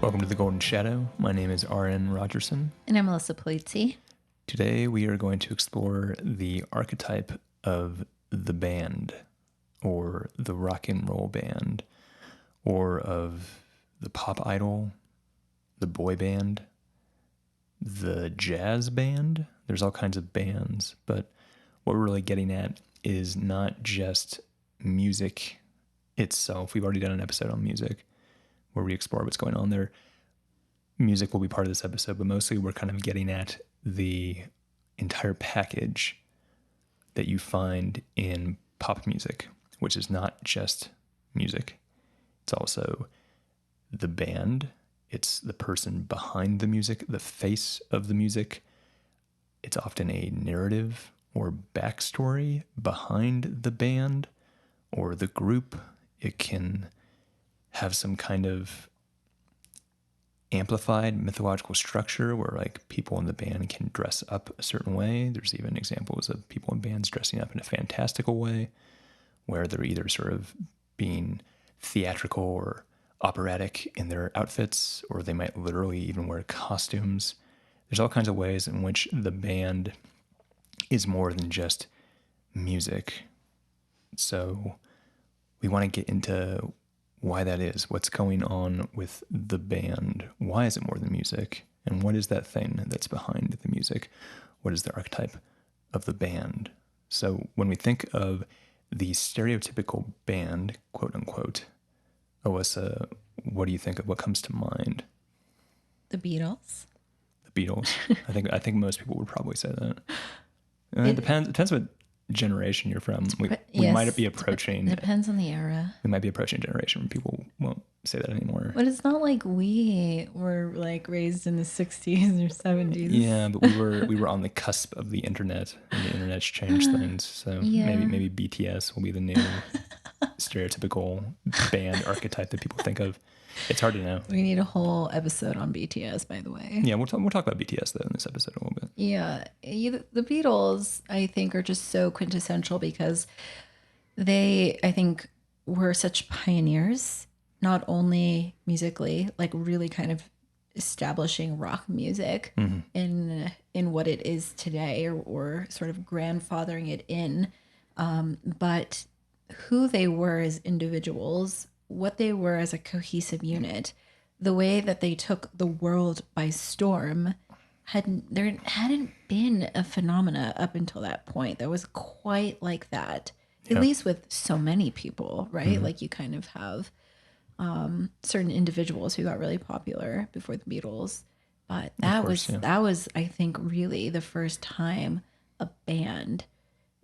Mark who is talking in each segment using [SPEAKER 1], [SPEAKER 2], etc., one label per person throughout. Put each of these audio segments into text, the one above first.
[SPEAKER 1] Welcome to the Golden Shadow. My name is Arran Rogerson.
[SPEAKER 2] And I'm Alyssa Polizzi.
[SPEAKER 1] Today we are going to explore the archetype of the band, or the rock and roll band, or of the pop idol, the boy band, the jazz band. There's all kinds of bands, but what we're really getting at is not just music itself. We've already done an episode on music where we explore what's going on there. Music will be part of this episode, but mostly we're kind of getting at the entire package that you find in pop music, which is not just music. It's also the band. It's the person behind the music, the face of the music. It's often a narrative or backstory behind the band or the group. It can have some kind of amplified mythological structure where like people in the band can dress up a certain way. There's even examples of people in bands dressing up in a fantastical way where they're either sort of being theatrical or operatic in their outfits, or they might literally even wear costumes. There's all kinds of ways in which the band is more than just music. So we want to get into why that is, what's going on with the band, why is it more than music, and what is that thing that's behind the music? What is the archetype of the band? So when we think of the stereotypical band, quote unquote, Alyssa, what do you think of what comes to mind?
[SPEAKER 2] The Beatles.
[SPEAKER 1] The Beatles. I think most people would probably say that. It depends what generation you're from. We might be approaching.
[SPEAKER 2] It depends on the era.
[SPEAKER 1] We might be approaching a generation where people won't say that anymore.
[SPEAKER 2] But it's not like we were like raised in the 60s or 70s.
[SPEAKER 1] Yeah, but we were on the cusp of the internet, and the internet's changed things. So maybe BTS will be the new stereotypical band archetype that people think of. It's hard to know.
[SPEAKER 2] We need a whole episode on BTS, by the way.
[SPEAKER 1] Yeah, we'll talk about BTS though in this episode a little bit.
[SPEAKER 2] Yeah, the Beatles, I think, are just so quintessential because they, I think, were such pioneers, not only musically, like really kind of establishing rock music in what it is today, or sort of grandfathering it in, but who they were as individuals, what they were as a cohesive unit, the way that they took the world by storm. There hadn't been a phenomena up until that point that was quite like that, at least with so many people, right? Like you kind of have certain individuals who got really popular before the Beatles, but that was I think really the first time a band,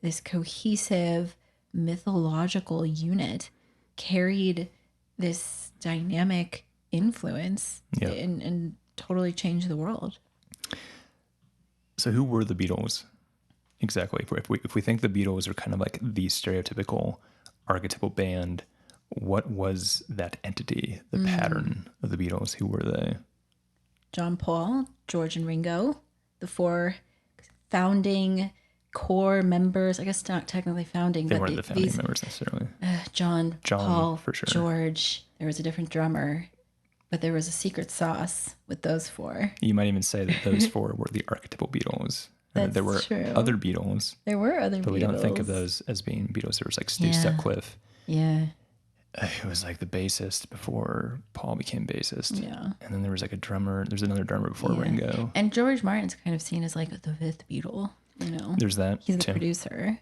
[SPEAKER 2] this cohesive mythological unit, carried this dynamic influence and totally changed the world.
[SPEAKER 1] So who were the Beatles exactly? If we think the Beatles are kind of like the stereotypical archetypal band, what was that entity, the pattern of the Beatles? Who were they?
[SPEAKER 2] John, Paul, George, and Ringo, the four founding core members. I guess not technically founding,
[SPEAKER 1] They
[SPEAKER 2] but
[SPEAKER 1] weren't the founding members necessarily.
[SPEAKER 2] John, Paul,
[SPEAKER 1] for sure.
[SPEAKER 2] George. There was a different drummer, but there was a secret sauce with those four.
[SPEAKER 1] You might even say that those four were the archetypal Beatles.
[SPEAKER 2] That's
[SPEAKER 1] there were
[SPEAKER 2] true.
[SPEAKER 1] other Beatles.
[SPEAKER 2] There were other Beatles.
[SPEAKER 1] But we don't think of those as being Beatles. There was like Stu Sutcliffe.
[SPEAKER 2] Yeah.
[SPEAKER 1] It was like the bassist before Paul became bassist.
[SPEAKER 2] Yeah.
[SPEAKER 1] And then there was like a drummer. There's another drummer before Ringo.
[SPEAKER 2] And George Martin's kind of seen as like the fifth Beatle, you know.
[SPEAKER 1] There's that.
[SPEAKER 2] He's the producer.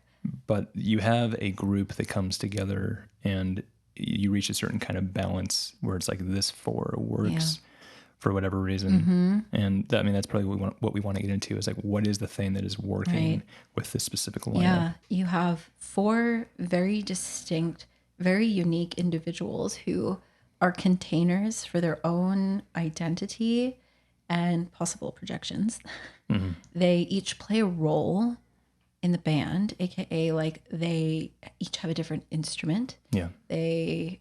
[SPEAKER 1] But you have a group that comes together and you reach a certain kind of balance where it's like this four works for whatever reason. And that, I mean, that's probably what we want to get into is like, what is the thing that is working with this specific lineup?
[SPEAKER 2] Yeah. You have four very distinct, very unique individuals who are containers for their own identity and possible projections. They each play a role in the band, aka like they each have a different instrument.
[SPEAKER 1] Yeah.
[SPEAKER 2] They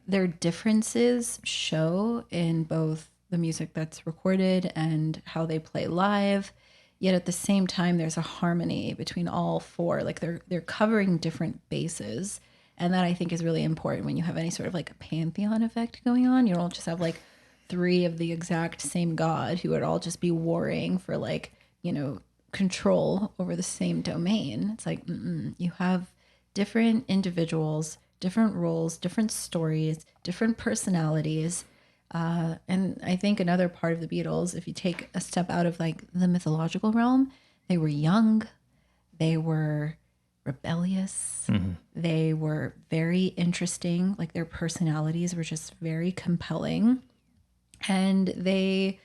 [SPEAKER 2] their differences show in both the music that's recorded and how they play live. Yet at the same time, there's a harmony between all four. Like they're covering different bases And that I think is really important when you have any sort of like a pantheon effect going on. You don't just have like three of the exact same god who would all just be warring for like, control over the same domain. It's like, you have different individuals, different roles, different stories, different personalities. And I think another part of the Beatles, if you take a step out of like the mythological realm, they were young, they were rebellious, they were very interesting. Like their personalities were just very compelling. And they,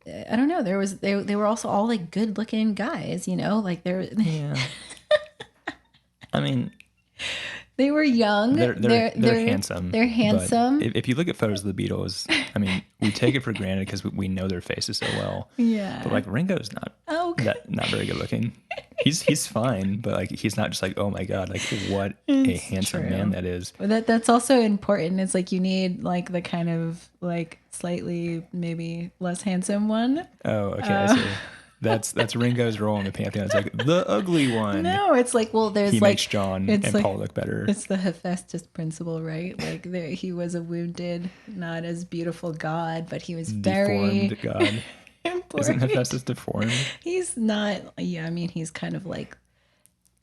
[SPEAKER 2] I don't know, they were also all like good looking guys, like they're,
[SPEAKER 1] Yeah. I mean,
[SPEAKER 2] they were young.
[SPEAKER 1] They're handsome.
[SPEAKER 2] They're handsome.
[SPEAKER 1] But if you look at photos of the Beatles, I mean, we take it for granted because we know their faces so well.
[SPEAKER 2] Yeah.
[SPEAKER 1] But like Ringo's not not very good looking. He's fine, but like he's not just like, oh my god, like what a handsome man that is.
[SPEAKER 2] But that's also important. It's like you need like the kind of like slightly maybe less handsome one.
[SPEAKER 1] Oh, okay, I see. That's Ringo's role in the pantheon. It's like the ugly one.
[SPEAKER 2] No, it's like, well, there's
[SPEAKER 1] he
[SPEAKER 2] like
[SPEAKER 1] makes John and
[SPEAKER 2] like,
[SPEAKER 1] Paul look better.
[SPEAKER 2] It's the Hephaestus principle, right? Like he was a wounded, not as beautiful god, but he was very
[SPEAKER 1] deformed god. Isn't Hephaestus deformed?
[SPEAKER 2] He's not. Yeah, I mean, he's kind of like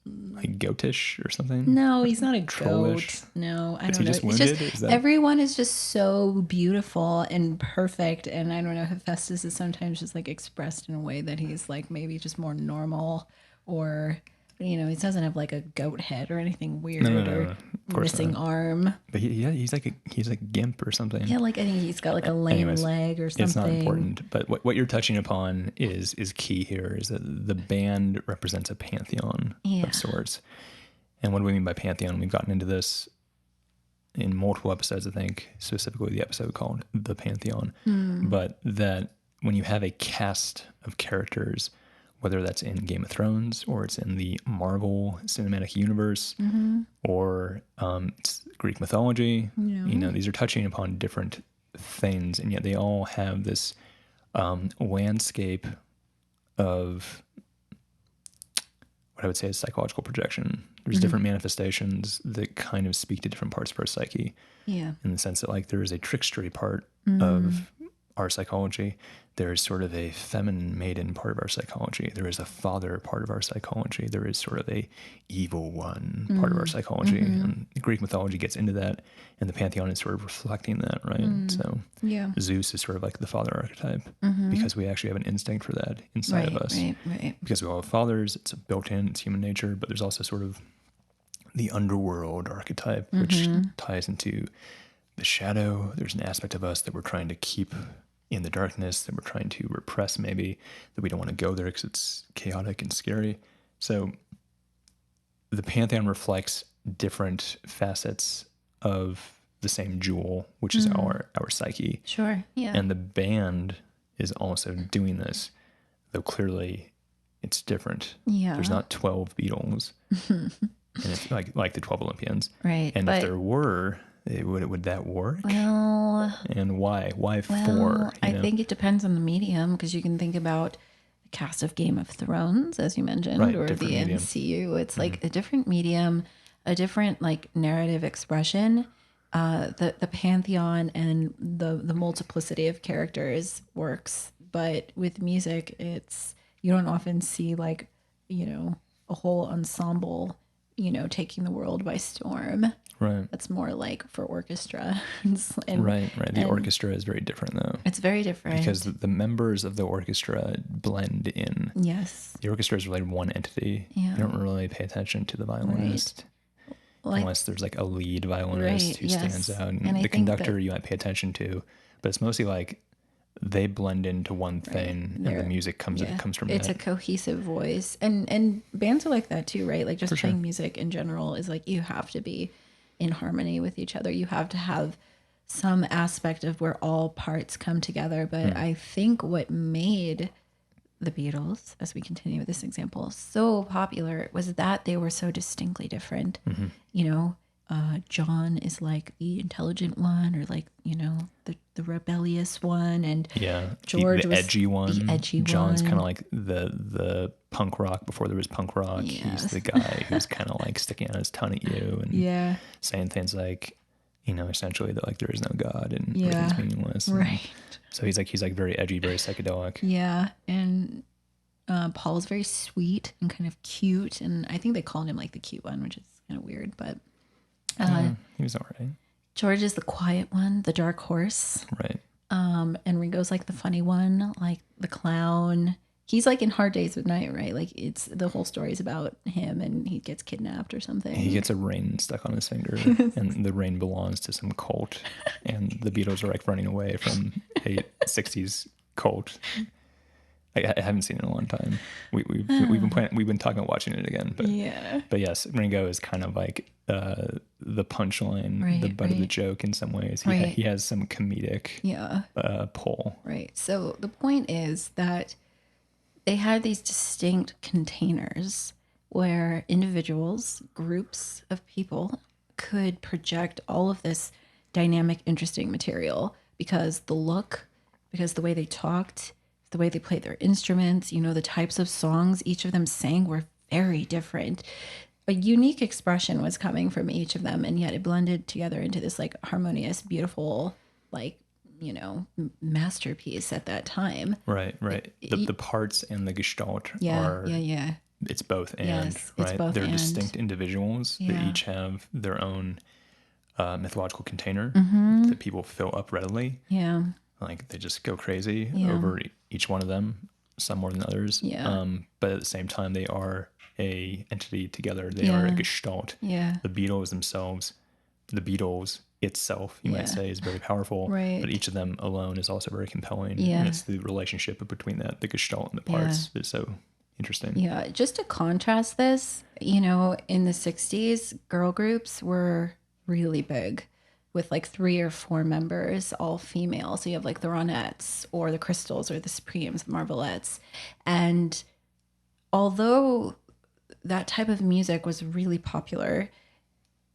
[SPEAKER 1] goatish or something.
[SPEAKER 2] No, he's not a
[SPEAKER 1] Trollish.
[SPEAKER 2] goat. No, I
[SPEAKER 1] Is
[SPEAKER 2] don't
[SPEAKER 1] he
[SPEAKER 2] know.
[SPEAKER 1] just wounded?
[SPEAKER 2] It's just everyone is just so beautiful and perfect, and I don't know. Hephaestus is sometimes just like expressed in a way that he's like maybe just more normal, or he doesn't have like a goat head or anything weird or missing arm.
[SPEAKER 1] But he's like a gimp or something.
[SPEAKER 2] Yeah, like I think he's got like a lame leg or something.
[SPEAKER 1] It's not important. But what you're touching upon is key here. Is that the band represents a pantheon of sorts. And what do we mean by pantheon? We've gotten into this in multiple episodes, I think, specifically the episode called The Pantheon. But that when you have a cast of characters, whether that's in Game of Thrones or it's in the Marvel Cinematic Universe or it's Greek mythology, these are touching upon different things, and yet they all have this landscape of what I would say is psychological projection. There's different manifestations that kind of speak to different parts of our psyche. Yeah. In the sense that like there is a trickstery part of our psychology. There is sort of a feminine maiden part of our psychology. There is a father part of our psychology. There is sort of a evil one part of our psychology. And Greek mythology gets into that, and the pantheon is sort of reflecting that, right? So Zeus is sort of like the father archetype because we actually have an instinct for that inside of us. Right. Because we all have fathers, it's built in, it's human nature, but there's also sort of the underworld archetype, which ties into the shadow. There's an aspect of us that we're trying to keep in the darkness, that we're trying to repress maybe, that we don't want to go there because it's chaotic and scary. So the pantheon reflects different facets of the same jewel, which is our psyche. Sure, yeah. And the band is also doing this, though clearly it's different. Yeah. There's not 12 Beatles, and it's like the 12 Olympians. Right. And if there were, would that work? Well, and why? Why four?
[SPEAKER 2] I think it depends on the medium, because you can think about the cast of Game of Thrones, as you mentioned, or the medium. MCU. It's like a different medium, a different like narrative expression. The pantheon and the multiplicity of characters works, but with music, you don't often see like a whole ensemble taking the world by storm. Right. That's more like for orchestra.
[SPEAKER 1] Right. The orchestra is very different, though.
[SPEAKER 2] It's very different.
[SPEAKER 1] Because the members of the orchestra blend in. Yes. The orchestra is really one entity. Yeah. You don't really pay attention to the violinist. Right. Unless there's like a lead violinist who stands out. And the conductor you might pay attention to. But it's mostly like they blend into one thing, and the music comes from
[SPEAKER 2] it's a cohesive voice. And bands are like that too, right? Like just playing music in general is like you have to be in harmony with each other. You have to have some aspect of where all parts come together. But I think what made the Beatles, as we continue with this example, so popular was that they were so distinctly different. John is like the intelligent one, or like, you know, the rebellious one, and
[SPEAKER 1] Yeah,
[SPEAKER 2] George
[SPEAKER 1] the
[SPEAKER 2] was
[SPEAKER 1] edgy one.
[SPEAKER 2] the edgy
[SPEAKER 1] John's
[SPEAKER 2] one.
[SPEAKER 1] kind of like the punk rock before there was punk rock.
[SPEAKER 2] Yes.
[SPEAKER 1] He's the guy who's kind of like sticking out his tongue at you and
[SPEAKER 2] Yeah.
[SPEAKER 1] saying things like, you know, essentially that like there is no God and
[SPEAKER 2] Yeah.
[SPEAKER 1] everything's meaningless. And
[SPEAKER 2] Right.
[SPEAKER 1] so he's like very edgy, very psychedelic.
[SPEAKER 2] Yeah. And Paul is very sweet and kind of cute, and I think they called him like the cute one, which is kind of weird, but
[SPEAKER 1] He was all right.
[SPEAKER 2] George is the quiet one, the dark horse.
[SPEAKER 1] Right.
[SPEAKER 2] And Ringo's like the funny one, like the clown. He's like in Hard Days with Night, right? Like it's the whole story is about him, and he gets kidnapped or something.
[SPEAKER 1] He gets a ring stuck on his finger, and the ring belongs to some cult, and the Beatles are like running away from a 60s cult. I haven't seen it in a long time. We've been talking about watching it again, but yes, Ringo is kind of like the punchline,
[SPEAKER 2] Right,
[SPEAKER 1] the butt of the
[SPEAKER 2] right.
[SPEAKER 1] joke in some ways.
[SPEAKER 2] Right.
[SPEAKER 1] He has some comedic pull.
[SPEAKER 2] Right. So the point is that they had these distinct containers where individuals, groups of people could project all of this dynamic, interesting material because the look, because the way they talked, the way they played their instruments, you know, the types of songs each of them sang were very different. A unique expression was coming from each of them, and yet it blended together into this like harmonious, beautiful, like, you know, masterpiece at that time.
[SPEAKER 1] Right. The parts and the gestalt are it's both and,
[SPEAKER 2] yes,
[SPEAKER 1] right?
[SPEAKER 2] It's both
[SPEAKER 1] They're
[SPEAKER 2] and.
[SPEAKER 1] distinct individuals that
[SPEAKER 2] Yeah.
[SPEAKER 1] each have their own mythological container that people fill up readily.
[SPEAKER 2] Yeah.
[SPEAKER 1] Like they just go crazy
[SPEAKER 2] Yeah.
[SPEAKER 1] over each one of them, some more than others.
[SPEAKER 2] Yeah.
[SPEAKER 1] But at the same time, they are a entity together. They
[SPEAKER 2] Yeah.
[SPEAKER 1] are a gestalt.
[SPEAKER 2] Yeah.
[SPEAKER 1] The Beatles themselves, the Beatles itself, you
[SPEAKER 2] Yeah.
[SPEAKER 1] might say, is very powerful.
[SPEAKER 2] Right.
[SPEAKER 1] But each of them alone is also very compelling.
[SPEAKER 2] Yeah.
[SPEAKER 1] And it's the relationship between that, the gestalt and the parts, that's so interesting.
[SPEAKER 2] Yeah. Just to contrast this, you know, in the 60s, girl groups were really big with like 3 or 4 members, all female. So you have like the Ronettes or the Crystals or the Supremes, the Marvelettes. And although that type of music was really popular,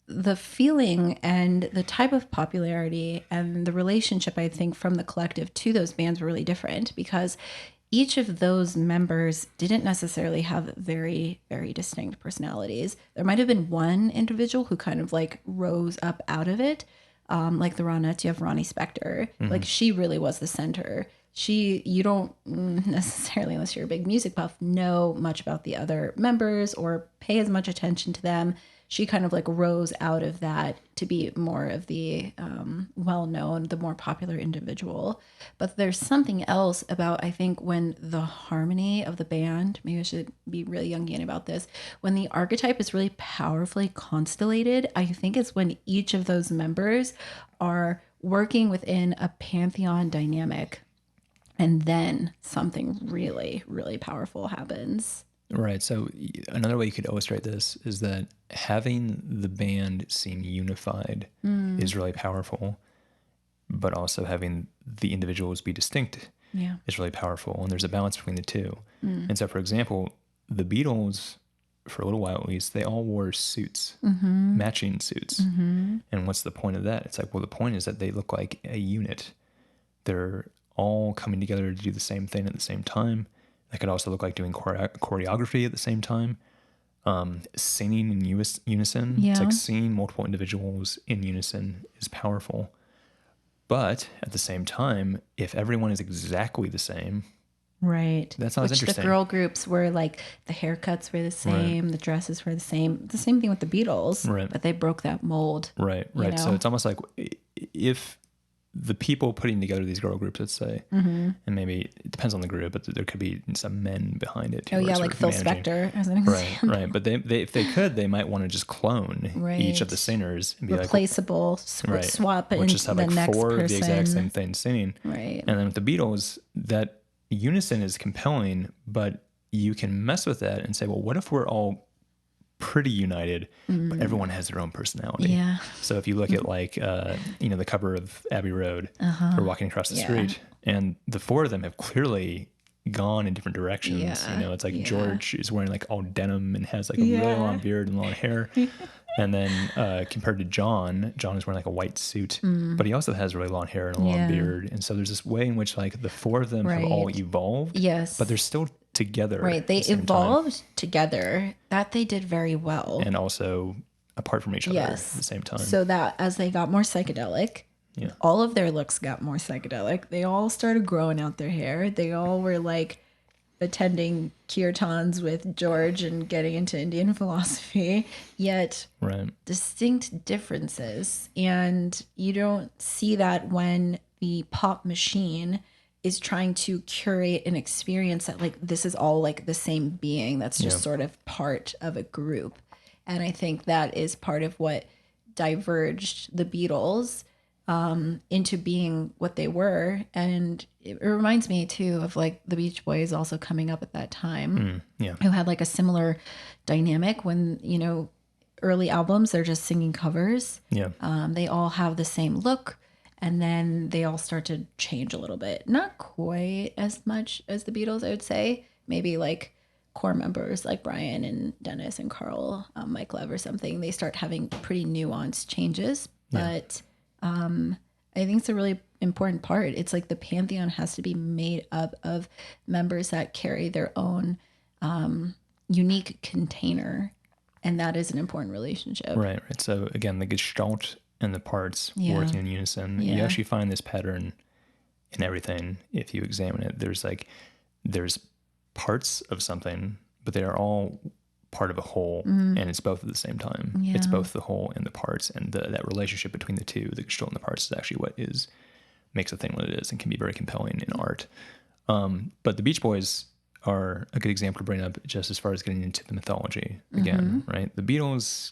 [SPEAKER 2] the feeling and the type of popularity and the relationship, I think, from the collective to those bands were really different because each of those members didn't necessarily have very, very distinct personalities. There might have been one individual who kind of like rose up out of it. Like the Ronettes, you have Ronnie Spector. Like she really was the center. You don't necessarily, unless you're a big music buff, know much about the other members or pay as much attention to them. She kind of like rose out of that to be more of the well-known, the more popular individual. But there's something else about, I think, when the harmony of the band, maybe I should be really Jungian about this, when the archetype is really powerfully constellated, I think it's when each of those members are working within a pantheon dynamic. And then something really, really powerful happens.
[SPEAKER 1] Right. So another way you could illustrate this is that having the band seem unified is really powerful, but also having the individuals be distinct is really powerful. And there's a balance between the two. And so, for example, the Beatles, for a little while at least, they all wore suits, matching suits. And what's the point of that? It's like, well, the point is that they look like a unit. They're all coming together to do the same thing at the same time. That could also look like doing choreography at the same time, singing in unison.
[SPEAKER 2] Yeah.
[SPEAKER 1] It's like seeing multiple individuals in unison is powerful. But at the same time, if everyone is exactly the same,
[SPEAKER 2] right,
[SPEAKER 1] that sounds interesting.
[SPEAKER 2] The girl groups were like the haircuts were the same, the dresses were the same. The same thing with the Beatles, but they broke that mold.
[SPEAKER 1] Right. So it's almost like if the people putting together these girl groups, let's say, and maybe it depends on the group, but there could be some men behind it.
[SPEAKER 2] Oh yeah, like Phil Spector as an example.
[SPEAKER 1] Right. But they if they could, they might want to just clone each of the singers and be
[SPEAKER 2] replaceable, swap it,
[SPEAKER 1] or just have like
[SPEAKER 2] next
[SPEAKER 1] 4
[SPEAKER 2] person.
[SPEAKER 1] of the exact same thing singing.
[SPEAKER 2] Right.
[SPEAKER 1] And then with the Beatles, that unison is compelling, but you can mess with that and say, well, what if we're all pretty united, but everyone has their own personality?
[SPEAKER 2] Yeah.
[SPEAKER 1] So if you look at like, the cover of Abbey Road, or Walking Across the Street, and the 4 of them have clearly gone in different directions. It's like George is wearing like all denim and has like a really long beard and long hair. And then compared to John is wearing like a white suit, but he also has really long hair and a long beard. And so there's this way in which like the four of them have all evolved,
[SPEAKER 2] Yes.
[SPEAKER 1] but they're still together.
[SPEAKER 2] Right. They
[SPEAKER 1] at the same
[SPEAKER 2] evolved
[SPEAKER 1] time,
[SPEAKER 2] together. That they did very well.
[SPEAKER 1] and also apart from each other at the same time.
[SPEAKER 2] So that as they got more psychedelic, all of their looks got more psychedelic. They all started growing out their hair. They all were like attending kirtans with George and getting into Indian philosophy, yet distinct differences. And you don't see that when the pop machine is trying to curate an experience that like this is all like the same being that's just sort of part of a group. And I think that is part of what diverged the Beatles into being what they were. And it reminds me too of like the Beach Boys also coming up at that time, who had like a similar dynamic when, you know, early albums, they're just singing covers. They all have the same look. And then they all start to change a little bit. Not quite as much as the Beatles, I would say. Maybe like core members like Brian and Dennis and Carl, Mike Love or something, they start having pretty nuanced changes. But I think it's a really important part. It's like the pantheon has to be made up of members that carry their own unique container. And that is an important relationship.
[SPEAKER 1] Right. So again, the gestalt and the parts working in unison. You actually find this pattern in everything. If you examine it, there's parts of something, but they are all part of a whole, and it's both at the same time. It's both the whole and the parts, and that relationship between the two, the gestalt and the parts, is actually what makes a thing what it is, and can be very compelling in art. But the Beach Boys are a good example to bring up, just as far as getting into the mythology again, right? The Beatles,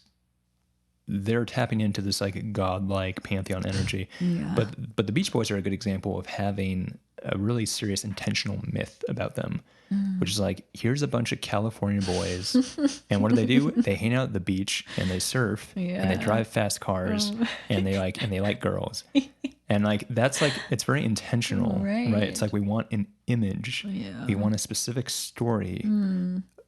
[SPEAKER 1] they're tapping into this like godlike pantheon energy, but the Beach Boys are a good example of having a really serious intentional myth about them, which is like, here's a bunch of California boys, and what do? They hang out at the beach and they surf and they drive fast cars and they like girls, and like that's like, it's very intentional, right? It's like we want an image, we want a specific story.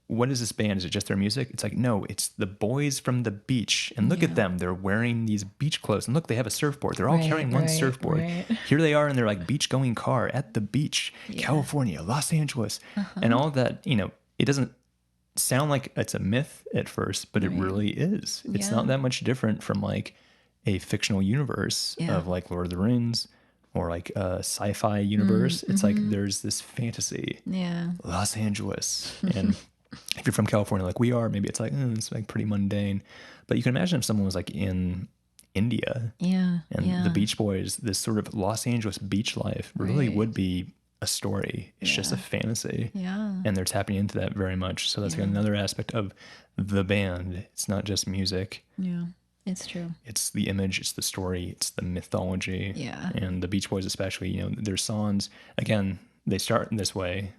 [SPEAKER 1] What is this band? Is it just their music? It's like, no, it's the boys from the beach. And look at them. They're wearing these beach clothes. And look, they have a surfboard. They're all carrying one surfboard. Here they are in their like beach going car at the beach, California, Los Angeles. And all of that, you know, it doesn't sound like it's a myth at first, but it really is. It's not that much different from like a fictional universe of like Lord of the Rings, or like a sci-fi universe. It's like there's this fantasy, Los Angeles. And if you're from California like we are, maybe it's like, it's like pretty mundane. But you can imagine if someone was like in India and the Beach Boys, this sort of Los Angeles beach life really would be a story. It's just a fantasy. And they're tapping into that very much. So that's like another aspect of the band. It's not just music.
[SPEAKER 2] It's true.
[SPEAKER 1] It's the image, it's the story, it's the mythology. And the Beach Boys especially, you know, their songs, again, they start in this way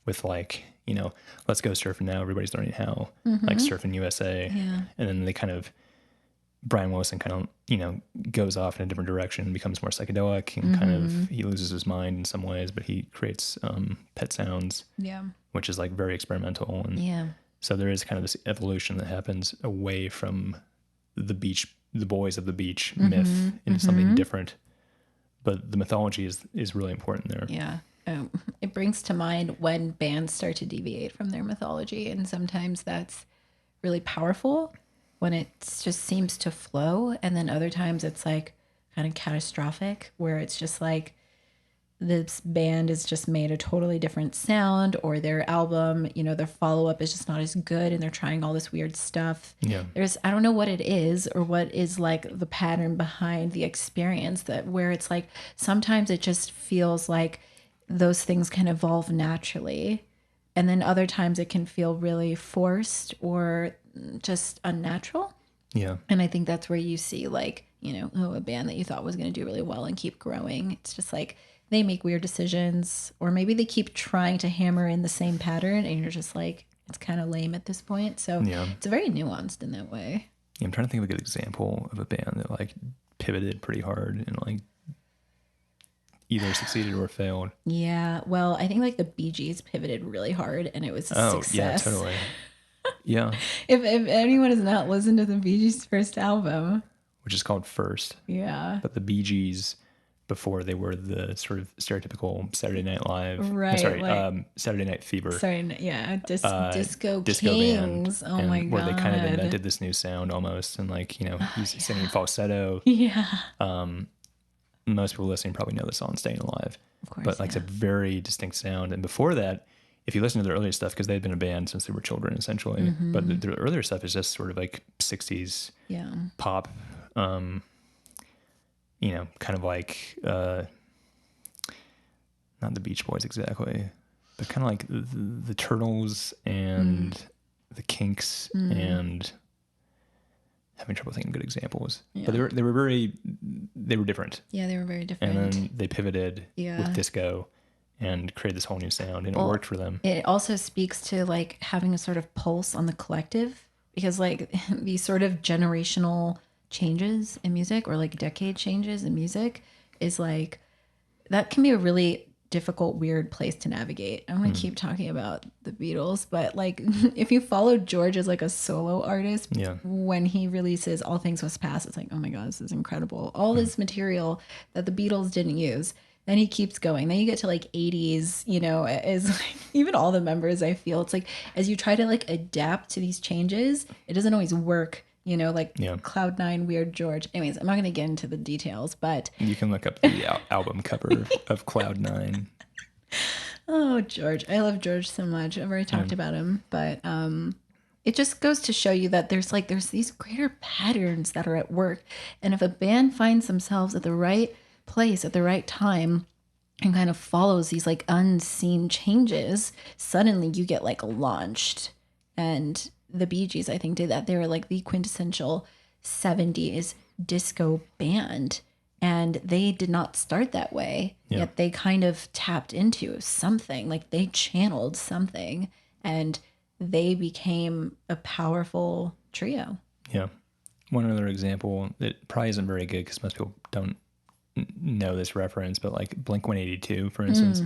[SPEAKER 1] with like, you know, let's go surfing now, everybody's learning how, like Surfing USA. And then they kind of, Brian Wilson kind of, you know, goes off in a different direction, becomes more psychedelic, and kind of, he loses his mind in some ways, but he creates Pet Sounds, which is like very experimental. And so there is kind of this evolution that happens away from the beach, the boys of the beach myth, into something different. But the mythology is really important there.
[SPEAKER 2] It brings to mind when bands start to deviate from their mythology, and sometimes that's really powerful when it just seems to flow, and then other times it's like kind of catastrophic, where it's just like this band has just made a totally different sound, or their album, you know, their follow-up is just not as good, and they're trying all this weird stuff. I don't know what it is, or what is like the pattern behind the experience, that where it's like sometimes it just feels like those things can evolve naturally, and then other times it can feel really forced or just unnatural. And I think that's where you see like, you know, a band that you thought was going to do really well and keep growing, it's just like they make weird decisions, or maybe they keep trying to hammer in the same pattern, and you're just like, it's kind of lame at this point. So it's very nuanced in that way.
[SPEAKER 1] I'm trying to think of a good example of a band that like pivoted pretty hard and like either succeeded or failed. Well,
[SPEAKER 2] I think like the Bee Gees pivoted really hard, and it was a success.
[SPEAKER 1] Totally. Yeah.
[SPEAKER 2] If anyone has not listened to the Bee Gees' first album,
[SPEAKER 1] Which is called First.
[SPEAKER 2] yeah,
[SPEAKER 1] But the Bee Gees, before they were the sort of stereotypical Saturday Night Live,
[SPEAKER 2] right,
[SPEAKER 1] Saturday Night Fever,
[SPEAKER 2] sorry, yeah, Disco
[SPEAKER 1] band,
[SPEAKER 2] Kings. Oh my
[SPEAKER 1] and where they kind of
[SPEAKER 2] God.
[SPEAKER 1] invented this new sound almost, and like, you know, he's singing falsetto.
[SPEAKER 2] Yeah,
[SPEAKER 1] Most people listening probably know the song "Staying Alive,"
[SPEAKER 2] of course.
[SPEAKER 1] but like it's a very distinct sound. And before that, if you listen to their earlier stuff, because they'd been a band since they were children essentially, but their earlier stuff is just sort of like 60s
[SPEAKER 2] yeah,
[SPEAKER 1] pop, you know, kind of like not the Beach Boys exactly, but kind of like the Turtles and the Kinks and having trouble thinking of good examples.
[SPEAKER 2] Yeah.
[SPEAKER 1] But they were different.
[SPEAKER 2] Yeah, they were very different.
[SPEAKER 1] And then they pivoted
[SPEAKER 2] Yeah.
[SPEAKER 1] with disco and created this whole new sound, and it worked for them.
[SPEAKER 2] It also speaks to like having a sort of pulse on the collective, because like these sort of generational changes in music, or like decade changes in music, is like, that can be a really difficult, weird place to navigate. I'm gonna keep talking about the Beatles, but like if you follow George as like a solo artist,
[SPEAKER 1] Yeah.
[SPEAKER 2] when he releases All Things Must Pass, it's like, oh my god, this is incredible. All this material that the Beatles didn't use. Then he keeps going. Then you get to like 80s, you know, is like, even all the members, I feel it's like, as you try to like adapt to these changes, it doesn't always work, you know, like Cloud9, Weird George. Anyways, I'm not going to get into the details, but
[SPEAKER 1] You can look up the album cover of Cloud9.
[SPEAKER 2] oh, George. I love George so much. I've already talked about him, but it just goes to show you that there's these greater patterns that are at work. And if a band finds themselves at the right place at the right time and kind of follows these like unseen changes, suddenly you get like launched. And the Bee Gees, I think, did that. They were like the quintessential 70s disco band, and they did not start that way. Yet they kind of tapped into something, like they channeled something, and they became a powerful trio.
[SPEAKER 1] Yeah. One other example that probably isn't very good because most people don't know this reference, but like Blink-182, for instance,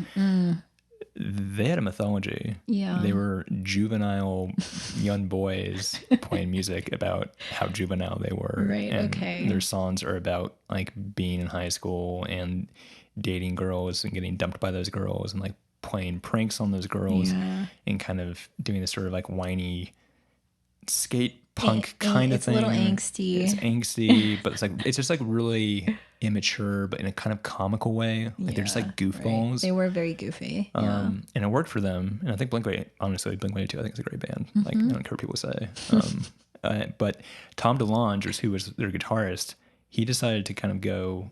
[SPEAKER 1] they had a mythology.
[SPEAKER 2] Yeah.
[SPEAKER 1] They were juvenile young boys playing music about how juvenile they were.
[SPEAKER 2] Right,
[SPEAKER 1] and
[SPEAKER 2] okay.
[SPEAKER 1] Their songs are about like being in high school and dating girls and getting dumped by those girls and like playing pranks on those girls and kind of doing this sort of like whiny skate punk kind of thing.
[SPEAKER 2] It's a little angsty.
[SPEAKER 1] It's angsty, but it's just like really immature, but in a kind of comical way. Like they're just like goofballs.
[SPEAKER 2] Right. They were very goofy.
[SPEAKER 1] And it worked for them. And I think honestly, Blink-182, I think is a great band. Like, I don't care what people say. But Tom DeLonge, who was their guitarist, he decided to kind of go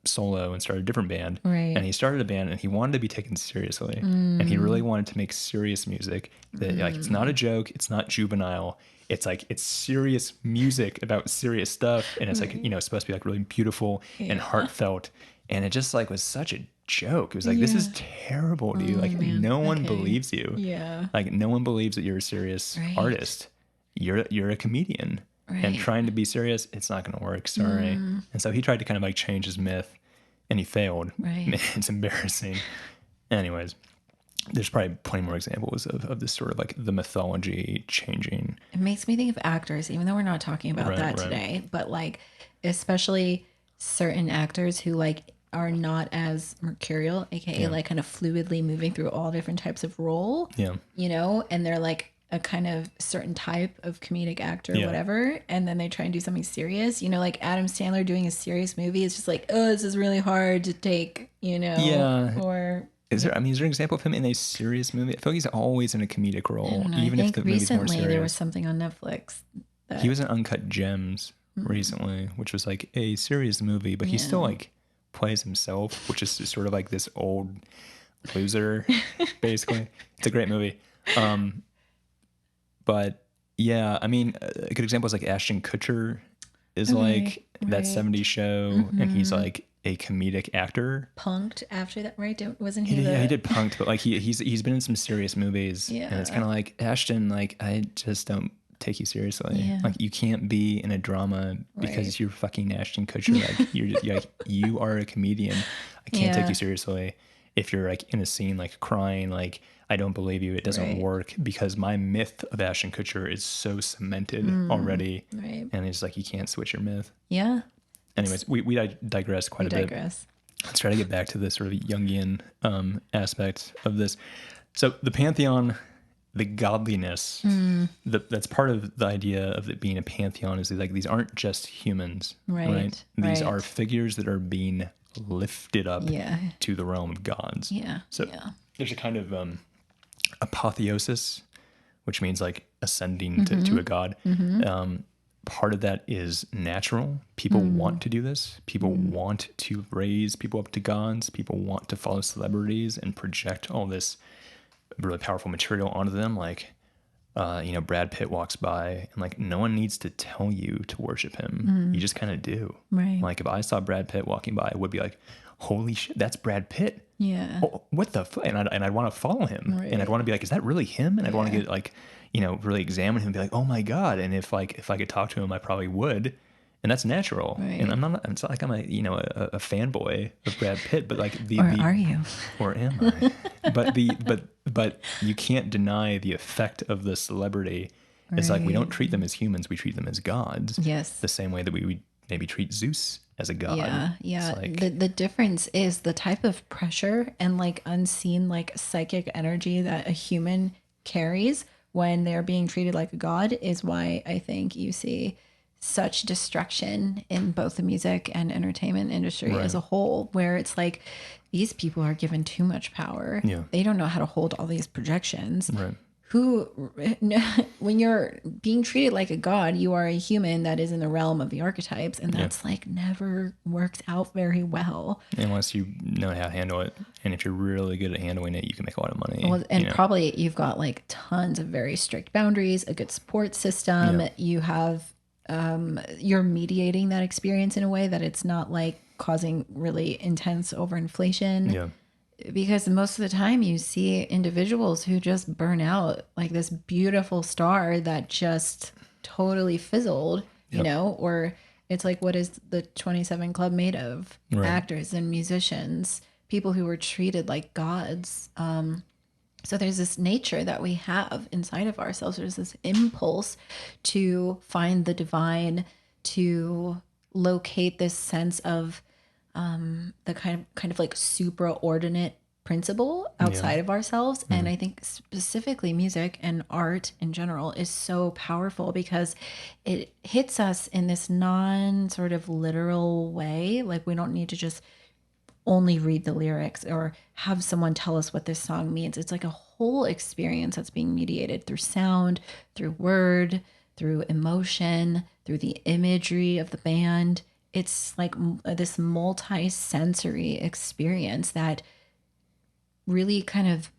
[SPEAKER 1] solo and start a different band.
[SPEAKER 2] Right.
[SPEAKER 1] And he started a band and he wanted to be taken seriously. And he really wanted to make serious music that like, it's not a joke. It's not juvenile. It's like, it's serious music about serious stuff. And it's like, you know, it's supposed to be like really beautiful and heartfelt. And it just like was such a joke. It was like, this is terrible, dude. Like no one believes you.
[SPEAKER 2] Yeah.
[SPEAKER 1] Like no one believes that you're a serious artist. You're a comedian.
[SPEAKER 2] Right.
[SPEAKER 1] And trying to be serious, it's not going to work. Sorry. And so he tried to kind of like change his myth, and he failed.
[SPEAKER 2] Right.
[SPEAKER 1] It's embarrassing. Anyways, there's probably plenty more examples of this sort of like the mythology changing.
[SPEAKER 2] It makes me think of actors, even though we're not talking about that today, but like especially certain actors who like are not as mercurial, aka like kind of fluidly moving through all different types of role.
[SPEAKER 1] Yeah.
[SPEAKER 2] You know, and they're like a kind of certain type of comedic actor, whatever, and then they try and do something serious. You know, like Adam Sandler doing a serious movie. It's just like, oh, this is really hard to take. You know, or is there?
[SPEAKER 1] I mean, is there an example of him in a serious movie? I feel like he's always in a comedic role, even if the movie's more serious.
[SPEAKER 2] Recently, there was something on Netflix.
[SPEAKER 1] He was in Uncut Gems recently, which was like a serious movie, but he still like plays himself, which is just sort of like this old loser, basically. It's a great movie. But yeah, I mean, a good example is like Ashton Kutcher is like that 70s show, and he's like a comedic actor.
[SPEAKER 2] Punked after that, right? Wasn't he?
[SPEAKER 1] He did Punked, but like he's been in some serious movies, and it's kind of like, Ashton, like I just don't take you seriously. Like you can't be in a drama because you're fucking Ashton Kutcher. Like you are a comedian. I can't take you seriously if you're like in a scene like crying like I don't believe you. It doesn't
[SPEAKER 2] Right.
[SPEAKER 1] work because my myth of Ashton Kutcher is so cemented already.
[SPEAKER 2] Right.
[SPEAKER 1] And it's like, you can't switch your myth.
[SPEAKER 2] Yeah.
[SPEAKER 1] Anyways, we digress quite a bit.
[SPEAKER 2] Digress.
[SPEAKER 1] Let's try to get back to the sort of Jungian aspect of this. So the pantheon, the godliness, that's part of the idea of it being a pantheon is like these aren't just humans,
[SPEAKER 2] Right,
[SPEAKER 1] These
[SPEAKER 2] right.
[SPEAKER 1] are figures that are being lifted up
[SPEAKER 2] Yeah.
[SPEAKER 1] to the realm of gods.
[SPEAKER 2] Yeah.
[SPEAKER 1] So
[SPEAKER 2] yeah.
[SPEAKER 1] there's a kind of apotheosis, which means like ascending to a god. Part of that is natural. People want to do this. People want to raise people up to gods. People want to follow celebrities and project all this really powerful material onto them. Like, Brad Pitt walks by and like no one needs to tell you to worship him. You just kind of do.
[SPEAKER 2] Right.
[SPEAKER 1] Like if I saw Brad Pitt walking by, I would be like, holy shit, that's Brad Pitt.
[SPEAKER 2] Yeah.
[SPEAKER 1] Oh, what the fuck? And I'd want to follow him.
[SPEAKER 2] Right.
[SPEAKER 1] And I'd want to be like, is that really him? And I'd want to get like, really examine him and be like, oh my God. And if I could talk to him, I probably would. And that's natural.
[SPEAKER 2] Right.
[SPEAKER 1] And it's not like I'm a fanboy of Brad Pitt, but like
[SPEAKER 2] Are you?
[SPEAKER 1] or am I? but you can't deny the effect of the celebrity. It's like we don't treat them as humans, we treat them as gods.
[SPEAKER 2] Yes.
[SPEAKER 1] The same way that we would maybe treat Zeus as a god.
[SPEAKER 2] Yeah. Yeah.
[SPEAKER 1] It's like,
[SPEAKER 2] The difference is the type of pressure and like unseen like psychic energy that a human carries when they're being treated like a god is why I think you see such destruction in both the music and entertainment industry as a whole, where it's like these people are given too much power.
[SPEAKER 1] Yeah.
[SPEAKER 2] They don't know how to hold all these projections.
[SPEAKER 1] right.
[SPEAKER 2] When you're being treated like a god, you are a human that is in the realm of the archetypes, and that's like never works out very well.
[SPEAKER 1] Unless you know how to handle it. And if you're really good at handling it, you can make a lot of money.
[SPEAKER 2] Well, and probably you've got like tons of very strict boundaries, a good support system.
[SPEAKER 1] Yeah.
[SPEAKER 2] You have, you're mediating that experience in a way that it's not like causing really intense overinflation.
[SPEAKER 1] Yeah.
[SPEAKER 2] Because most of the time you see individuals who just burn out, like this beautiful star that just totally fizzled, or it's like, what is the 27 Club made of?
[SPEAKER 1] Right.
[SPEAKER 2] Actors and musicians, people who were treated like gods. So there's this nature that we have inside of ourselves. There's this impulse to find the divine, to locate this sense of the kind of like supraordinate principle outside of ourselves. And I think specifically music and art in general is so powerful because it hits us in this non sort of literal way. Like we don't need to just only read the lyrics or have someone tell us what this song means. It's like a whole experience that's being mediated through sound, through word, through emotion, through the imagery of the band. It's like this multi-sensory experience that really kind of,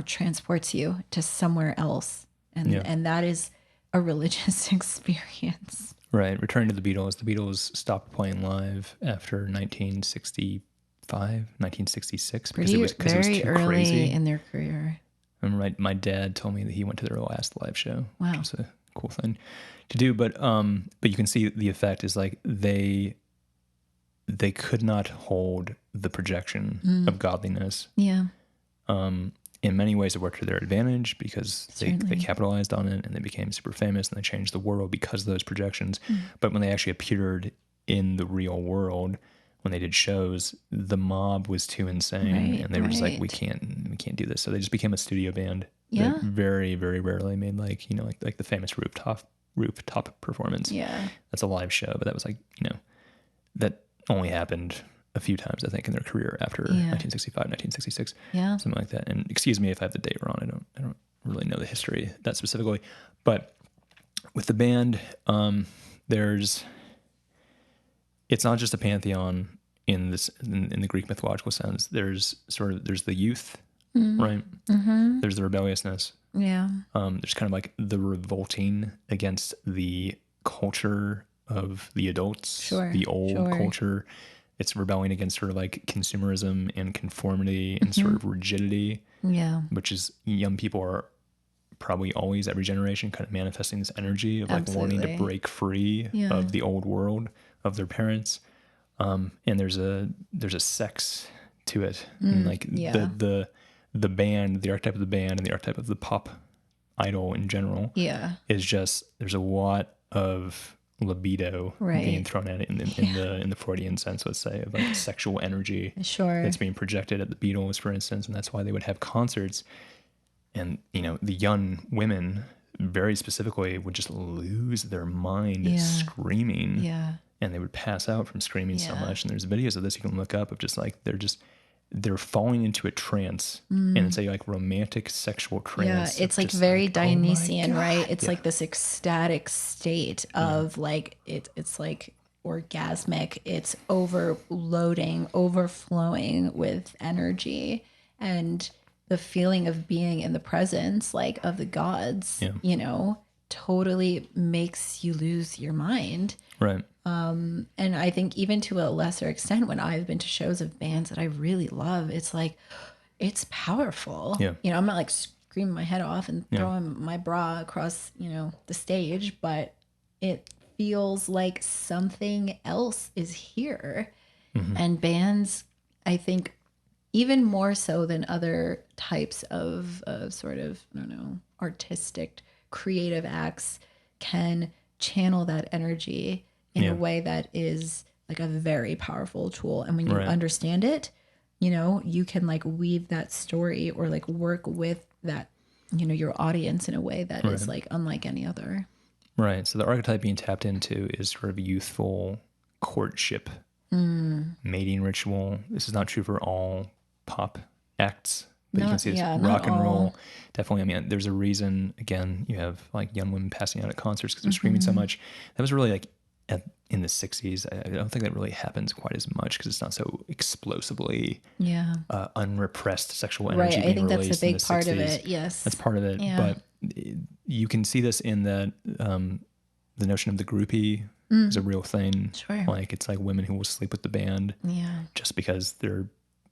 [SPEAKER 2] transports you to somewhere else. And that is a religious experience.
[SPEAKER 1] Right. Returning to the Beatles stopped playing live after 1965, 1966 because it was
[SPEAKER 2] very
[SPEAKER 1] too
[SPEAKER 2] early
[SPEAKER 1] crazy.
[SPEAKER 2] in their career.
[SPEAKER 1] And my dad told me that he went to their last live show,
[SPEAKER 2] Wow.
[SPEAKER 1] which was a cool thing to do. But you can see the effect is like they could not hold the projection of godliness.
[SPEAKER 2] Yeah.
[SPEAKER 1] In many ways, it worked to their advantage because they
[SPEAKER 2] Certainly.
[SPEAKER 1] capitalized on it and they became super famous and they changed the world because of those projections. But when they actually appeared in the real world, when they did shows, the mob was too insane,
[SPEAKER 2] Right,
[SPEAKER 1] and they were just like,
[SPEAKER 2] right.
[SPEAKER 1] we can't do this. So they just became a studio band.
[SPEAKER 2] Yeah.
[SPEAKER 1] That very, very rarely made like the famous rooftop performance.
[SPEAKER 2] Yeah.
[SPEAKER 1] That's a live show, but that was like that only happened a few times, I think, in their career after 1965, 1966,
[SPEAKER 2] Yeah.
[SPEAKER 1] something like that. And excuse me if I have the date wrong. I don't really know the history that specifically, but with the band, it's not just a pantheon in the Greek mythological sense. There's the youth, right? Mm-hmm. There's the rebelliousness.
[SPEAKER 2] Yeah.
[SPEAKER 1] There's kind of like the revolting against the culture of the adults, the old culture. It's rebelling against sort of like consumerism and conformity and sort of rigidity.
[SPEAKER 2] Yeah.
[SPEAKER 1] Which is young people are probably always, every generation, kind of manifesting this energy of like wanting to break free of the old world of their parents. And there's a sex to it. And like the the band, the archetype of the band and the archetype of the pop idol in general is just, there's a lot of libido being thrown at it in the Freudian sense, let's say, of like sexual energy that's being projected at the Beatles, for instance. And that's why they would have concerts. And, you know, the young women very specifically would just lose their mind screaming.
[SPEAKER 2] Yeah.
[SPEAKER 1] And they would pass out from screaming so much. And there's videos of this you can look up of just like, they're falling into a trance, and it's a like romantic sexual trance.
[SPEAKER 2] Yeah, it's like very like, Dionysian, right? It's like this ecstatic state of like, it's like orgasmic. It's overloading, overflowing with energy, and the feeling of being in the presence, like of the gods, you know, totally makes you lose your mind.
[SPEAKER 1] Right.
[SPEAKER 2] And I think even to a lesser extent, when I've been to shows of bands that I really love, it's like, it's powerful. Yeah. You know, I'm not like screaming my head off and throwing my bra across, you know, the stage, but it feels like something else is here. And bands, I think, even more so than other types of sort of, I don't know, artistic, creative acts, can channel that energy in a way that is like a very powerful tool. And when you understand it, you know, you can like weave that story or like work with that, you know, your audience in a way that is like unlike any other.
[SPEAKER 1] Right. So the archetype being tapped into is sort of youthful courtship, mating ritual. This is not true for all pop acts, but you can see it's rock and roll. Definitely. I mean, there's a reason, again, you have like young women passing out at concerts because they're screaming so much. That was really like in the 60s. I don't think that really happens quite as much because it's not so explosively unrepressed sexual energy being
[SPEAKER 2] I think
[SPEAKER 1] released.
[SPEAKER 2] That's a big part of it. Yes.
[SPEAKER 1] That's part of it. But you can see this in the notion of the groupie is a real thing.
[SPEAKER 2] Sure.
[SPEAKER 1] Like it's like women who will sleep with the band just because they're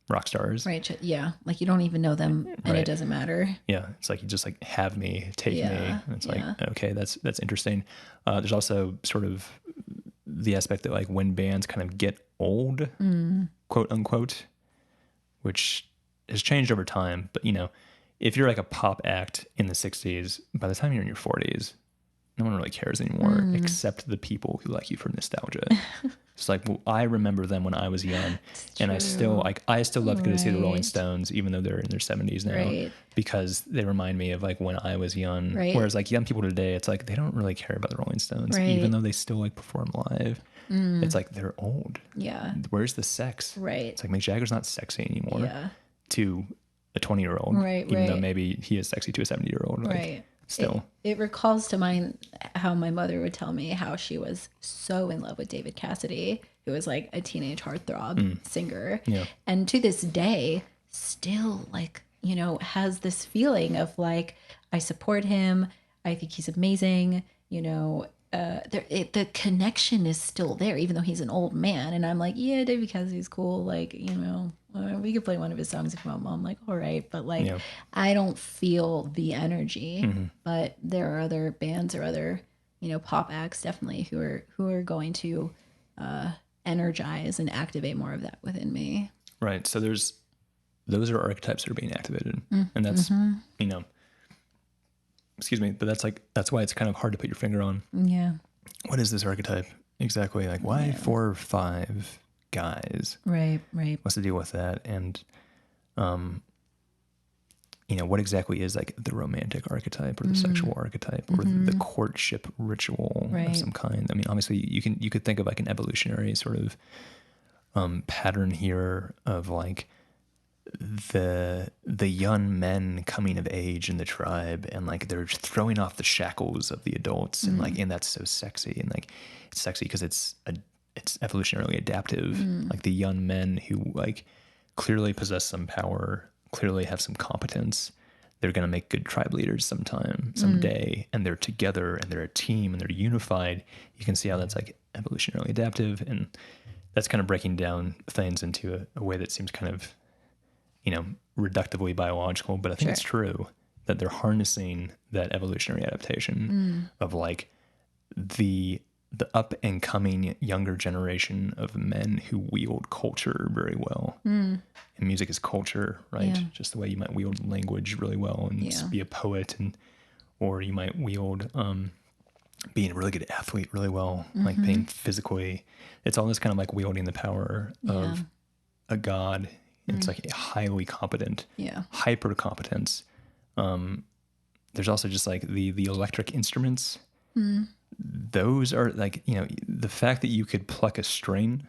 [SPEAKER 1] rock stars.
[SPEAKER 2] Right. Yeah. Like you don't even know them and it doesn't matter.
[SPEAKER 1] Yeah. It's like, you just like have me, take me. And it's like, okay, that's interesting. There's also sort of the aspect that like when bands kind of get old, quote unquote, which has changed over time. But you know, if you're like a pop act in the 60s, by the time you're in your 40s, no one really cares anymore except the people who like you for nostalgia. It's like, well, I remember them when I was young, and I still love to go to see the Rolling Stones, even though they're in their 70s now, because they remind me of like when I was young. Whereas like young people today, it's like they don't really care about the Rolling Stones, even though they still like perform live. It's like they're old. Yeah. Where's the sex? It's like Mick Jagger's not sexy anymore to a 20-year-old, even though maybe he is sexy to a 70-year-old. Like, still.
[SPEAKER 2] It recalls to mind how my mother would tell me how she was so in love with David Cassidy, who was like a teenage heartthrob singer. Yeah. And to this day, still like, you know, has this feeling of like, I support him. I think he's amazing. You know, the connection is still there, even though he's an old man. And I'm like, yeah, David Cassidy's cool. Like, you know, we could play one of his songs if you want. I'm like, all right, but like, I don't feel the energy. But there are other bands or other, you know, pop acts definitely who are going to energize and activate more of that within me.
[SPEAKER 1] Right. So those are archetypes that are being activated, and that's you know, excuse me, but that's why it's kind of hard to put your finger on. Yeah. What is this archetype exactly? Like, why 4 or 5 guys? Right. What's the deal with that? And, you know, what exactly is like the romantic archetype or the sexual archetype or the courtship ritual of some kind? I mean, obviously you could think of like an evolutionary sort of pattern here of like the young men coming of age in the tribe, and like they're throwing off the shackles of the adults, and like, and that's so sexy, and like it's sexy because it's evolutionarily adaptive. Like the young men who like clearly possess some power, clearly have some competence, they're going to make good tribe leaders someday, and they're together and they're a team and they're unified. You can see how that's like evolutionarily adaptive, and that's kind of breaking down things into a way that seems kind of, you know, reductively biological, but I think it's true that they're harnessing that evolutionary adaptation of like the the up and coming younger generation of men who wield culture very well. And music is culture, right?
[SPEAKER 2] Yeah.
[SPEAKER 1] Just the way you might wield language really well and just be a poet, or you might wield being a really good athlete really well, like being physically. It's all this kind of like wielding the power of a god. It's like a highly competent, hyper competence. There's also just like the electric instruments. Those are like, you know, the fact that you could pluck a string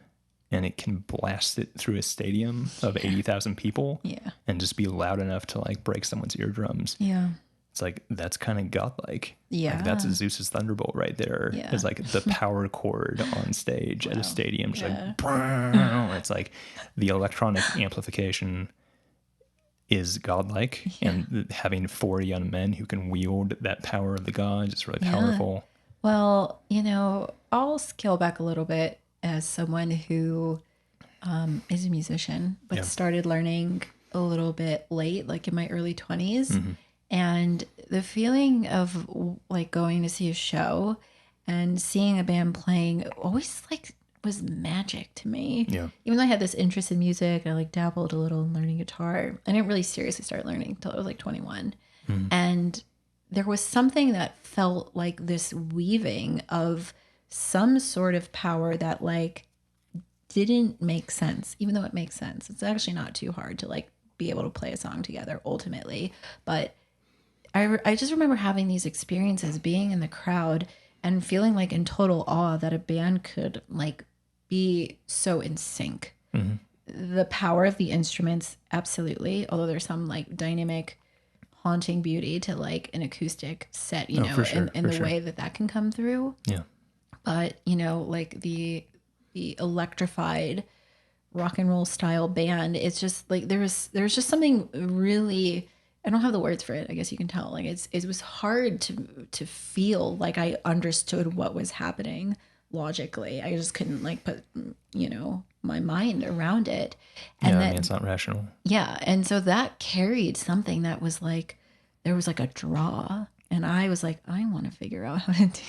[SPEAKER 1] and it can blast it through a stadium of 80,000 people and just be loud enough to like break someone's eardrums.
[SPEAKER 2] Yeah.
[SPEAKER 1] It's like, that's kind of godlike.
[SPEAKER 2] Yeah.
[SPEAKER 1] Like that's Zeus's thunderbolt right there.
[SPEAKER 2] Yeah.
[SPEAKER 1] It's like the power chord on stage at a stadium. Just like, it's like the electronic amplification is godlike, and having 4 young men who can wield that power of the gods is really powerful.
[SPEAKER 2] Well, you know, I'll scale back a little bit as someone who is a musician, but started learning a little bit late, like in my early 20s. And the feeling of like going to see a show and seeing a band playing always like was magic to me. Yeah. Even though I had this interest in music, I like dabbled a little in learning guitar. I didn't really seriously start learning until I was like 21. And there was something that felt like this weaving of some sort of power that like didn't make sense, even though it makes sense. It's actually not too hard to like be able to play a song together ultimately. But I just remember having these experiences, being in the crowd and feeling like in total awe that a band could like be so in sync. The power of the instruments, absolutely. Although there's some like dynamic, haunting beauty to like an acoustic set, you know, in the way that can come through. Yeah. But, you know, like the electrified rock and roll style band, it's just like there's just something really, I don't have the words for it. I guess you can tell. Like it was hard to feel like I understood what was happening logically. I just couldn't like put, you know, my mind around it. And
[SPEAKER 1] I mean, it's not rational.
[SPEAKER 2] Yeah. And so that carried something that was like, there was like a draw. And I was like, I want to figure out how to do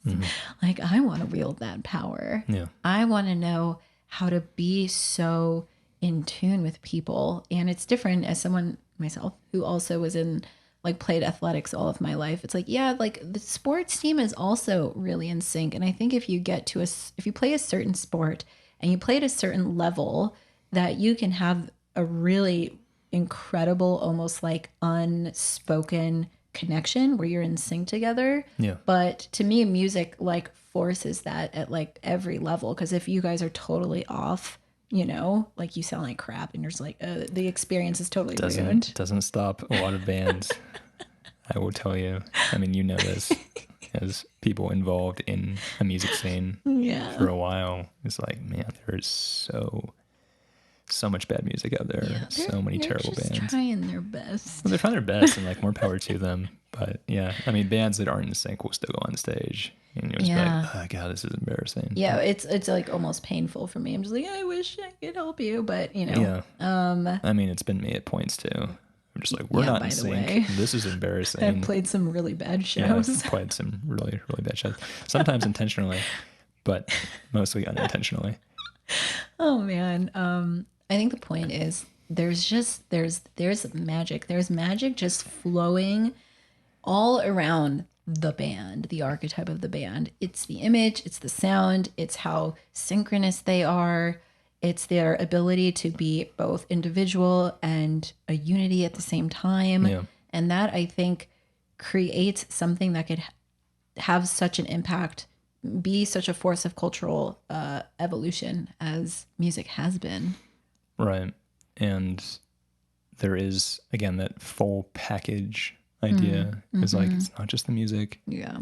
[SPEAKER 2] this. Like, I want to wield that power. Yeah. I want to know how to be so in tune with people. And it's different as someone myself who also was in like played athletics all of my life. It's like, yeah, like the sports team is also really in sync. And I think if you get to if you play a certain sport and you play at a certain level, that you can have a really incredible, almost like unspoken connection where you're in sync together. Yeah. But to me, music like forces that at like every level. Cause if you guys are totally off, you know, like you sound like crap and you're just like, the experience is totally ruined.
[SPEAKER 1] Doesn't stop a lot of bands. I will tell you. I mean, you know this as people involved in a music scene for a while. It's like, man, there's so much bad music out there. Yeah, so many terrible bands.
[SPEAKER 2] They're trying their best.
[SPEAKER 1] Well, they're trying their best, and like more power to them. But yeah, I mean, bands that aren't in sync will still go on stage, and you'll just be like, "Oh God, this is embarrassing."
[SPEAKER 2] Yeah, it's like almost painful for me. I'm just like, I wish I could help you, but you know.
[SPEAKER 1] Yeah. I mean, it's been me at points too. I'm just like, we're not in sync. This is embarrassing.
[SPEAKER 2] I've played some really bad shows.
[SPEAKER 1] Yeah, I've played some really, really bad shows. Sometimes intentionally, but mostly unintentionally.
[SPEAKER 2] Oh man. I think the point is there's magic. There's magic just flowing all around the band, the archetype of the band. It's the image, it's the sound, it's how synchronous they are. It's their ability to be both individual and a unity at the same time. Yeah. And that, I think, creates something that could have such an impact, be such a force of cultural evolution as music has been.
[SPEAKER 1] Right. And there is, again, that full package idea. It's like, it's not just the music. Yeah.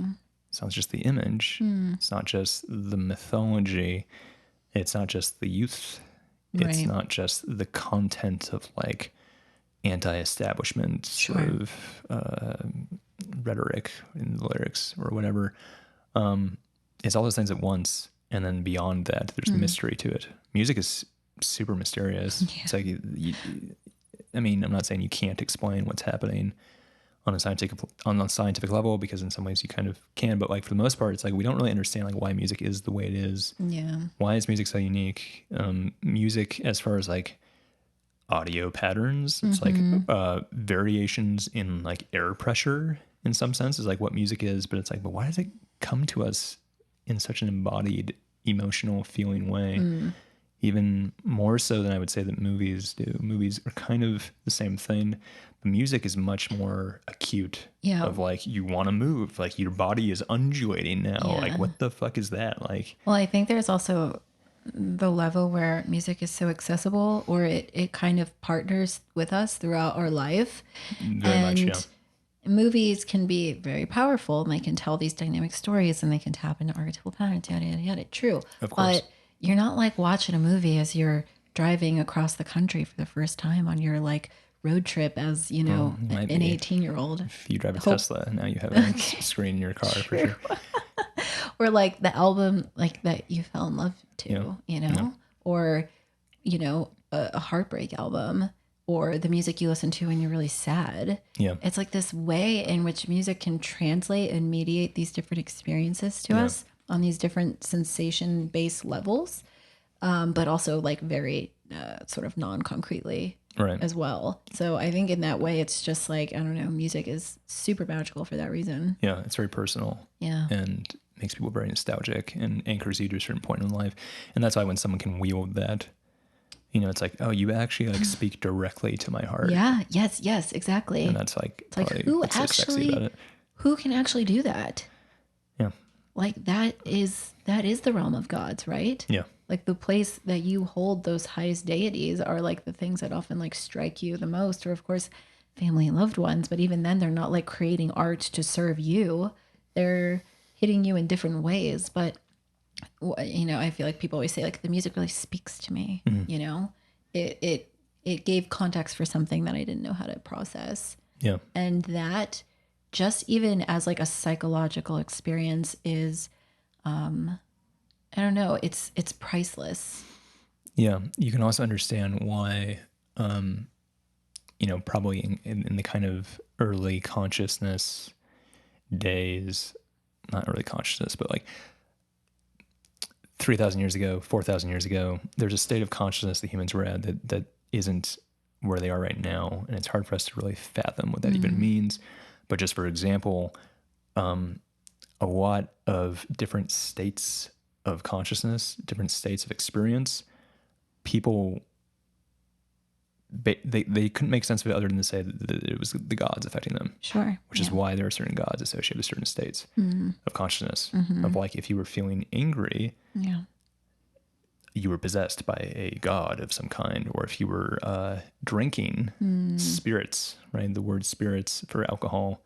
[SPEAKER 1] It's not just the image. It's not just the mythology. It's not just the youth. It's not just the content of like anti-establishment sort of rhetoric in the lyrics or whatever. It's all those things at once. And then beyond that, there's mystery to it. Music is super mysterious. Yeah. It's like, I mean, I'm not saying you can't explain what's happening on a scientific level, because in some ways you kind of can, but like for the most part, it's like we don't really understand like why music is the way it is.
[SPEAKER 2] Yeah.
[SPEAKER 1] Why is music so unique? Music, as far as like audio patterns, it's like variations in like air pressure in some sense is like what music is, but it's like, but why does it come to us in such an embodied, emotional, feeling way? Even more so than I would say that movies do. Movies are kind of the same thing. The music is much more acute.
[SPEAKER 2] Yeah.
[SPEAKER 1] Of like, you want to move, like your body is undulating now.
[SPEAKER 2] Yeah.
[SPEAKER 1] Like, what the fuck is that? Like,
[SPEAKER 2] Well, I think there's also the level where music is so accessible, or it kind of partners with us throughout our life.
[SPEAKER 1] very much, yeah.
[SPEAKER 2] Movies can be very powerful, and they can tell these dynamic stories, and they can tap into archetypal patterns, yada, yada, yada. True.
[SPEAKER 1] Of course.
[SPEAKER 2] But you're not like watching a movie as you're driving across the country for the first time on your like road trip as, you know,
[SPEAKER 1] might
[SPEAKER 2] an
[SPEAKER 1] be.
[SPEAKER 2] 18-year-old.
[SPEAKER 1] If you drive a Tesla, now you have a screen in your car for sure.
[SPEAKER 2] Or like the album like that you fell in love to, you know, or, you know, a heartbreak album, or the music you listen to when you're really sad.
[SPEAKER 1] Yeah.
[SPEAKER 2] It's like this way in which music can translate and mediate these different experiences to us on these different sensation-based levels, but also like very sort of non-concretely as well. So I think in that way, it's just like, I don't know, music is super magical for that reason.
[SPEAKER 1] Yeah, it's very personal.
[SPEAKER 2] Yeah.
[SPEAKER 1] And makes people very nostalgic and anchors you to a certain point in life. And that's why when someone can wield that, you know, it's like, oh, you actually like speak directly to my heart.
[SPEAKER 2] Yeah. Yes, exactly.
[SPEAKER 1] And that's like,
[SPEAKER 2] it's like who can actually do that?
[SPEAKER 1] Yeah.
[SPEAKER 2] Like that is the realm of gods, right?
[SPEAKER 1] Yeah.
[SPEAKER 2] Like the place that you hold those highest deities are like the things that often like strike you the most, or of course family and loved ones, but even then they're not like creating art to serve you. They're hitting you in different ways. But you know, I feel like people always say like the music really speaks to me. You know, it gave context for something that I didn't know how to process.
[SPEAKER 1] Yeah.
[SPEAKER 2] And that just even as like a psychological experience is, I don't know, it's priceless.
[SPEAKER 1] Yeah. You can also understand why, you know, probably in the kind of early consciousness days, not early consciousness, but like 3,000 years ago, 4,000 years ago, there's a state of consciousness that humans were at that isn't where they are right now. And it's hard for us to really fathom what that even means. But just for example, a lot of different states of consciousness, different states of experience, people, they couldn't make sense of it other than to say that it was the gods affecting them.
[SPEAKER 2] Sure.
[SPEAKER 1] Which is why there are certain gods associated with certain states of consciousness. Of like, if you were feeling angry, you were possessed by a god of some kind. Or if you were drinking spirits, right? The word spirits for alcohol,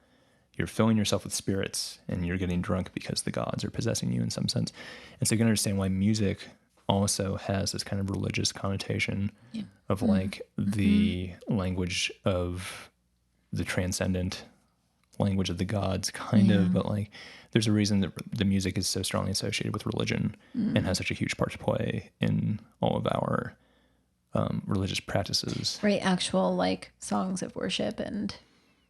[SPEAKER 1] you're filling yourself with spirits and you're getting drunk because the gods are possessing you in some sense. And so you can understand why music also has this kind of religious connotation of like the language of the transcendent, language of the gods kind of, but like there's a reason that the music is so strongly associated with religion and has such a huge part to play in all of our religious practices.
[SPEAKER 2] Right. Actual like songs of worship and,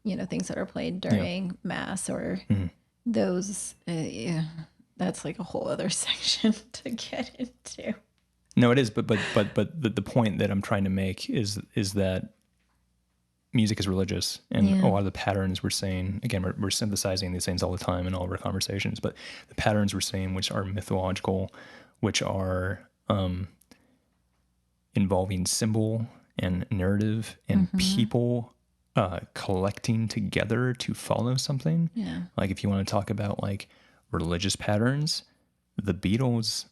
[SPEAKER 2] you know, things that are played during mass or those, that's like a whole other section to get into.
[SPEAKER 1] No, it is, but the point that I'm trying to make is that music is religious, and a lot of the patterns we're saying, again, we're synthesizing these things all the time in all of our conversations, but the patterns we're saying, which are mythological, which are involving symbol and narrative and people collecting together to follow something. Yeah. Like if you want to talk about like religious patterns, the Beatles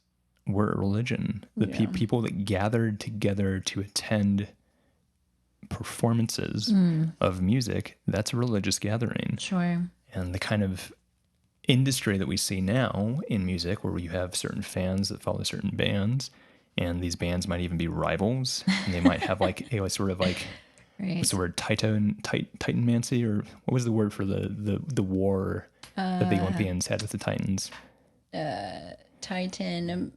[SPEAKER 1] were a religion. The people that gathered together to attend performances of music, that's a religious gathering. Sure. And the kind of industry that we see now in music, where you have certain fans that follow certain bands, and these bands might even be rivals, and they might have like a sort of like what's the word, titanmancy, or what was the word for the war that the Olympians had with the Titans?
[SPEAKER 2] Titan,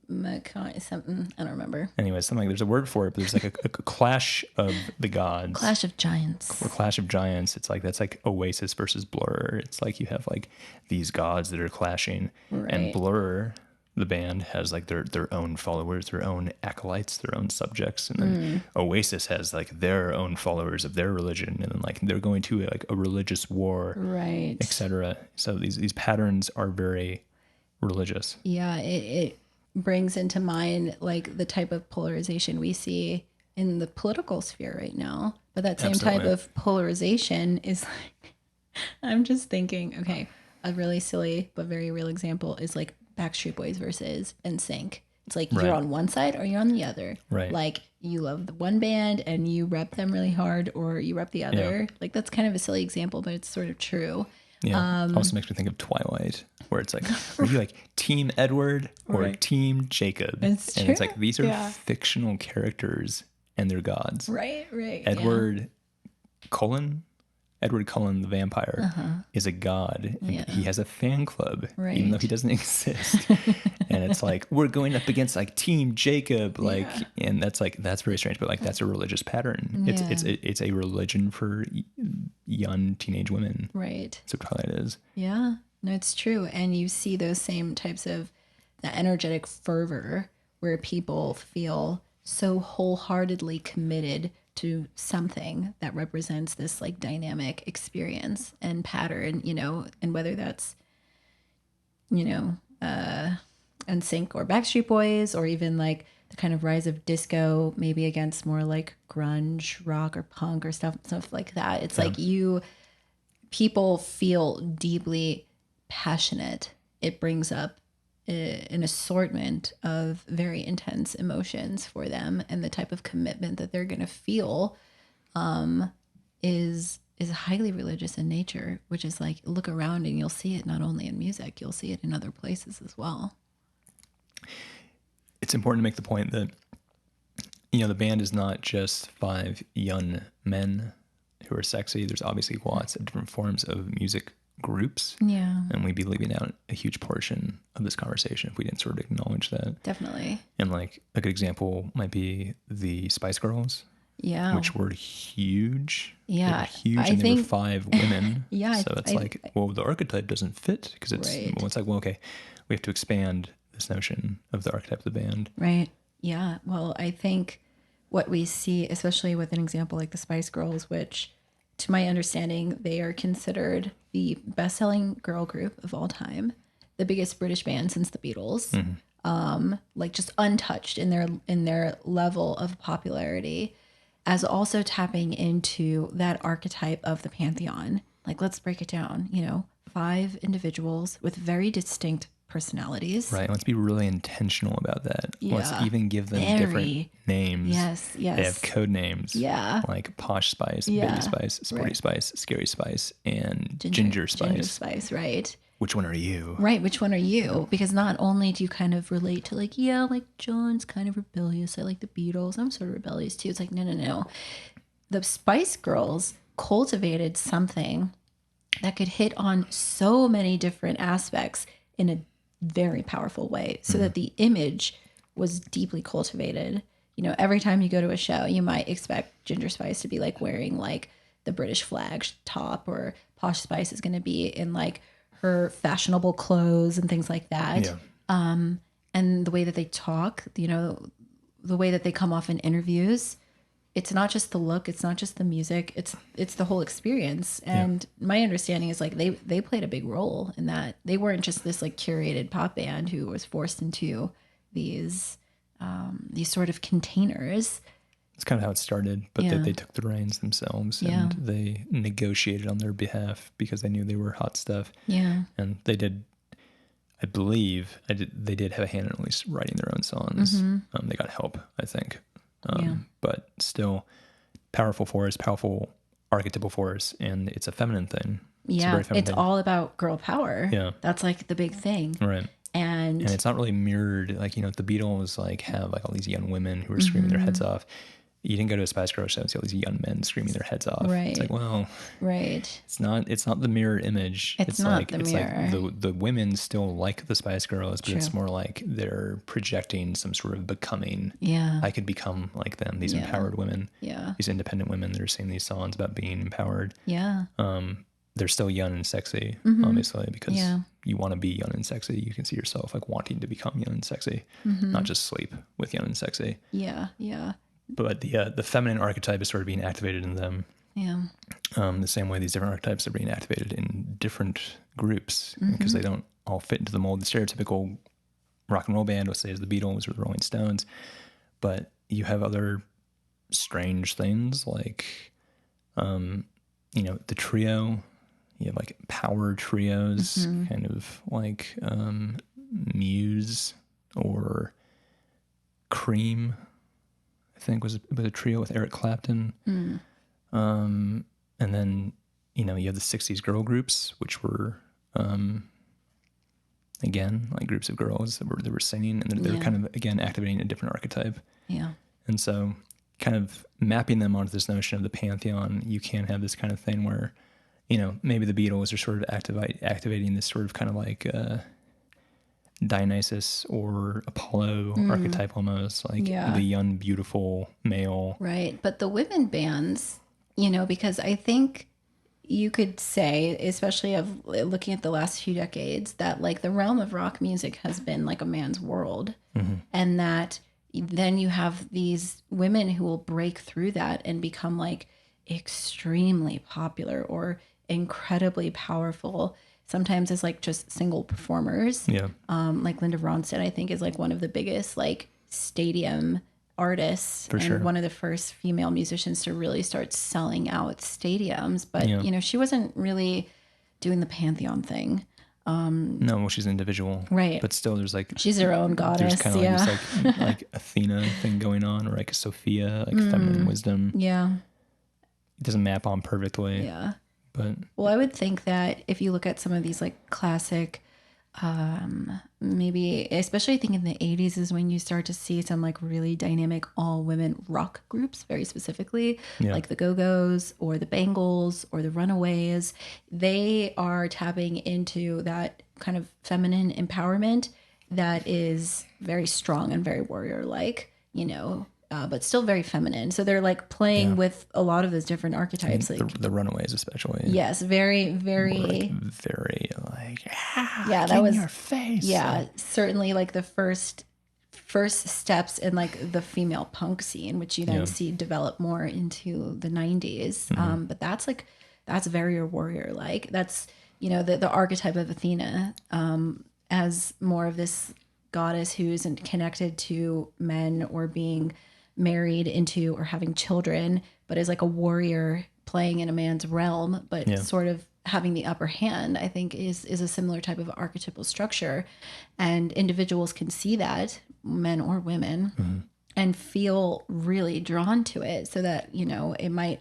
[SPEAKER 2] something, I don't remember.
[SPEAKER 1] Anyway, something like, there's a word for it, but there's like a clash of the gods.
[SPEAKER 2] Clash of Giants.
[SPEAKER 1] Or Clash of Giants. It's like, that's like Oasis versus Blur. It's like you have like these gods that are clashing, and Blur, the band, has like their own followers, their own acolytes, their own subjects, and then Oasis has like their own followers of their religion, and then like they're going to like a religious war,
[SPEAKER 2] right,
[SPEAKER 1] etc. So these patterns are very religious.
[SPEAKER 2] Yeah, it brings into mind like the type of polarization we see in the political sphere right now. But that same type of polarization is like, I'm just thinking, okay, a really silly but very real example is like Backstreet Boys versus NSYNC. It's like you're on one side or you're on the other.
[SPEAKER 1] Right.
[SPEAKER 2] Like you love the one band and you rep them really hard, or you rep the other. Yeah. Like that's kind of a silly example, but it's sort of true.
[SPEAKER 1] Yeah. Also makes me think of Twilight, where it's like, are you like Team Edward or Team Jacob?
[SPEAKER 2] It's true.
[SPEAKER 1] And it's like, these are fictional characters and they're gods.
[SPEAKER 2] Right.
[SPEAKER 1] Edward Cullen the vampire is a god, and he has a fan club, even though he doesn't exist. And it's like, we're going up against like Team Jacob, like, and that's very strange, but like that's a religious pattern. It's a religion for young teenage women.
[SPEAKER 2] Right.
[SPEAKER 1] That's what Twilight is.
[SPEAKER 2] Yeah, no, it's true. And you see those same types of the energetic fervor where people feel so wholeheartedly committed to something that represents this like dynamic experience and pattern, you know, and whether that's, you know, NSYNC or Backstreet Boys, or even like the kind of rise of disco, maybe against more like grunge rock or punk or stuff like that. It's like people feel deeply passionate. It brings up an assortment of very intense emotions for them, and the type of commitment that they're going to feel is highly religious in nature, which is like, look around and you'll see it not only in music, you'll see it in other places as well.
[SPEAKER 1] It's important to make the point that, you know, the band is not just 5 young men who are sexy. There's obviously lots of different forms of music groups. Yeah. And we'd be leaving out a huge portion of this conversation if we didn't sort of acknowledge that.
[SPEAKER 2] Definitely.
[SPEAKER 1] And like a good example might be the Spice Girls.
[SPEAKER 2] Yeah.
[SPEAKER 1] Which were huge.
[SPEAKER 2] Yeah.
[SPEAKER 1] They were huge, and there were 5 women.
[SPEAKER 2] Yeah.
[SPEAKER 1] So it's like, well, the archetype doesn't fit, because it's, well, it's like, well, okay, we have to expand this notion of the archetype of the band.
[SPEAKER 2] Right. Yeah. Well, I think what we see, especially with an example like the Spice Girls, which to my understanding, they are considered the best-selling girl group of all time, the biggest British band since the Beatles, like just untouched in their level of popularity, as also tapping into that archetype of the pantheon. Like, let's break it down. You know, 5 individuals with very distinct personalities.
[SPEAKER 1] Right. Let's be really intentional about that. Yeah. Let's even give them different names.
[SPEAKER 2] Yes.
[SPEAKER 1] They have code names.
[SPEAKER 2] Yeah.
[SPEAKER 1] Like Posh Spice, Baby Spice, Sporty Spice, Scary Spice, and Ginger Spice.
[SPEAKER 2] Ginger Spice, right.
[SPEAKER 1] Which one are you?
[SPEAKER 2] Right. Which one are you? Because not only do you kind of relate to like, yeah, like John's kind of rebellious. I like the Beatles. I'm sort of rebellious too. It's like, no. The Spice Girls cultivated something that could hit on so many different aspects in a very powerful way, so that the image was deeply cultivated. You know, every time you go to a show, you might expect Ginger Spice to be like wearing like the British flag top, or Posh Spice is going to be in like her fashionable clothes and things like that. Yeah. And the way that they talk, you know, the way that they come off in interviews, it's not just the look, it's not just the music, it's the whole experience. And my understanding is like they played a big role in that. They weren't just this like curated pop band who was forced into these sort of containers.
[SPEAKER 1] It's kind of how it started, but they took the reins themselves, and they negotiated on their behalf because they knew they were hot stuff. Yeah. And they did, I believe, they did have a hand in at least writing their own songs. They got help, I think. But still powerful force, powerful archetypal force, and it's a feminine thing.
[SPEAKER 2] It's all about girl power. Yeah. That's like the big thing.
[SPEAKER 1] Right. And it's not really mirrored, like, you know, the Beatles like have like all these young women who are screaming their heads off. you didn't go to a Spice Girl show and see all these young men screaming their heads off.
[SPEAKER 2] Right.
[SPEAKER 1] It's like, well,
[SPEAKER 2] right.
[SPEAKER 1] it's not the mirror image.
[SPEAKER 2] It's not the mirror.
[SPEAKER 1] Like the women still like the Spice Girls, but
[SPEAKER 2] True.
[SPEAKER 1] it's more like they're projecting some sort of becoming.
[SPEAKER 2] Yeah.
[SPEAKER 1] I could become like them. These empowered women.
[SPEAKER 2] Yeah.
[SPEAKER 1] These independent women that are singing these songs about being empowered.
[SPEAKER 2] Yeah.
[SPEAKER 1] They're still young and sexy, obviously, because you want to be young and sexy. You can see yourself like wanting to become young and sexy, not just sleep with young and sexy.
[SPEAKER 2] Yeah. Yeah.
[SPEAKER 1] But the feminine archetype is sort of being activated in them.
[SPEAKER 2] Yeah.
[SPEAKER 1] The same way these different archetypes are being activated in different groups because they don't all fit into the mold. The stereotypical rock and roll band, let's say, is the Beatles or the Rolling Stones. But you have other strange things like, the trio. You have like power trios, kind of like Muse or Cream, I think was a trio with Eric Clapton. And then, you have the 60s girl groups, which were, again, like groups of girls that were singing, and they're kind of, again, activating a different archetype. Yeah. And so kind of mapping them onto this notion of the pantheon, you can have this kind of thing where, maybe the Beatles are sort of activating this sort of kind of like Dionysus or Apollo archetype almost, like the young, beautiful male.
[SPEAKER 2] Right. But the women bands, because I think you could say, especially of looking at the last few decades, that like the realm of rock music has been like a man's world. And that then you have these women who will break through that and become like extremely popular or incredibly powerful, sometimes as like just single performers. Like Linda Ronstadt, I think, is like one of the biggest like stadium artists and one of the first female musicians to really start selling out stadiums. But she wasn't really doing the pantheon thing.
[SPEAKER 1] No, well, she's an individual,
[SPEAKER 2] right?
[SPEAKER 1] But still, there's like
[SPEAKER 2] she's her own goddess.
[SPEAKER 1] There's kind of like this like Athena thing going on, or like Sophia, like feminine wisdom. Yeah, it doesn't map on perfectly.
[SPEAKER 2] Yeah.
[SPEAKER 1] But
[SPEAKER 2] well, I would think that if you look at some of these like classic, maybe especially I think in the 80s is when you start to see some like really dynamic all women rock groups, very specifically, like the Go-Go's or the Bangles or the Runaways. They are tapping into that kind of feminine empowerment that is very strong and very warrior-like, but still very feminine. So they're like playing with a lot of those different archetypes.
[SPEAKER 1] Like the Runaways, especially.
[SPEAKER 2] Yes, very, very,
[SPEAKER 1] very like
[SPEAKER 2] that was
[SPEAKER 1] your face.
[SPEAKER 2] Yeah, certainly like the first steps in like the female punk scene, which you then see develop more into the 90s. But that's very warrior like. That's the archetype of Athena as more of this goddess who isn't connected to men or being married into or having children, but is like a warrior playing in a man's realm, but sort of having the upper hand, I think is a similar type of archetypal structure. And individuals can see that, men or women, and feel really drawn to it, so that, it might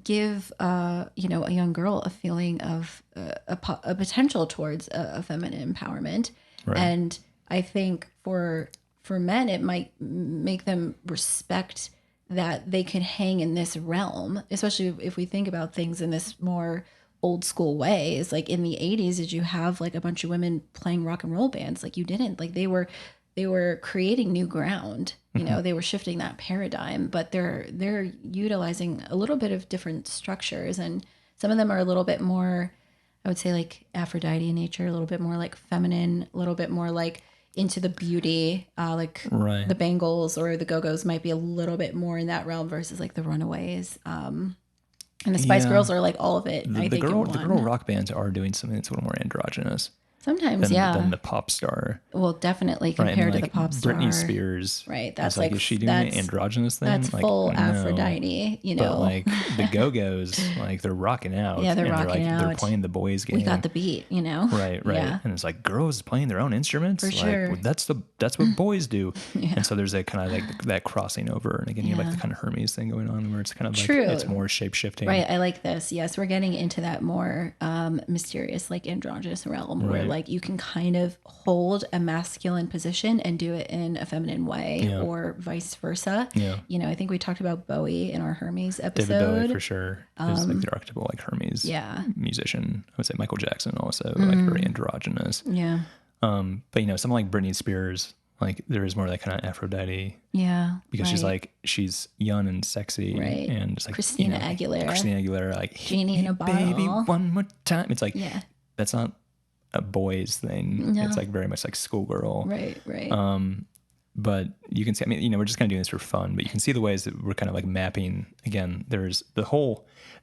[SPEAKER 2] give, a young girl a feeling of a potential towards a feminine empowerment. Right. And I think for men, it might make them respect that they can hang in this realm, especially if we think about things in this more old school way. Is like in the 80s, did you have like a bunch of women playing rock and roll bands? Like you didn't. Like they were creating new ground. They were shifting that paradigm, but they're utilizing a little bit of different structures, and some of them are a little bit more, I would say, like Aphrodite in nature, a little bit more like feminine, a little bit more like into the beauty, like the Bangles or the Go-Go's might be a little bit more in that realm versus like the Runaways. And the Spice Girls are like all of it.
[SPEAKER 1] The girl rock bands are doing something that's a little more androgynous.
[SPEAKER 2] Sometimes,
[SPEAKER 1] than the pop star.
[SPEAKER 2] Well, definitely compared to the pop star.
[SPEAKER 1] Britney Spears.
[SPEAKER 2] Right. That's
[SPEAKER 1] like, is she doing an androgynous thing?
[SPEAKER 2] That's like, full Aphrodite,
[SPEAKER 1] But like the Go-Go's, like they're rocking out.
[SPEAKER 2] Yeah, they're rocking out.
[SPEAKER 1] They're playing the boys' game.
[SPEAKER 2] We got the beat,
[SPEAKER 1] Right.
[SPEAKER 2] Yeah.
[SPEAKER 1] And it's like girls playing their own instruments.
[SPEAKER 2] For sure.
[SPEAKER 1] Well, that's what boys do. And so there's a kind of like that crossing over. And again, you have like the kind of Hermes thing going on where it's kind of like it's more shape-shifting.
[SPEAKER 2] Right. I like this. Yes, we're getting into that more mysterious, like androgynous realm where like you can kind of hold a masculine position and do it in a feminine way or vice versa.
[SPEAKER 1] Yeah.
[SPEAKER 2] You know, I think we talked about Bowie in our Hermes episode.
[SPEAKER 1] David Bowie for sure is like the archetypal like Hermes musician. I would say Michael Jackson also like very androgynous.
[SPEAKER 2] Yeah.
[SPEAKER 1] But you know, something like Britney Spears, like there is more of that kind of Aphrodite.
[SPEAKER 2] Yeah.
[SPEAKER 1] Because she's young and sexy.
[SPEAKER 2] Right.
[SPEAKER 1] And just like
[SPEAKER 2] Christina Aguilera.
[SPEAKER 1] Like
[SPEAKER 2] Genie in a bottle.
[SPEAKER 1] Baby, one more time. It's like that's not a boys thing.
[SPEAKER 2] No.
[SPEAKER 1] It's like very much like schoolgirl.
[SPEAKER 2] Right.
[SPEAKER 1] But you can see, I mean, you know, we're just kind of doing this for fun, but you can see the ways that we're kind of like mapping. Again, there's the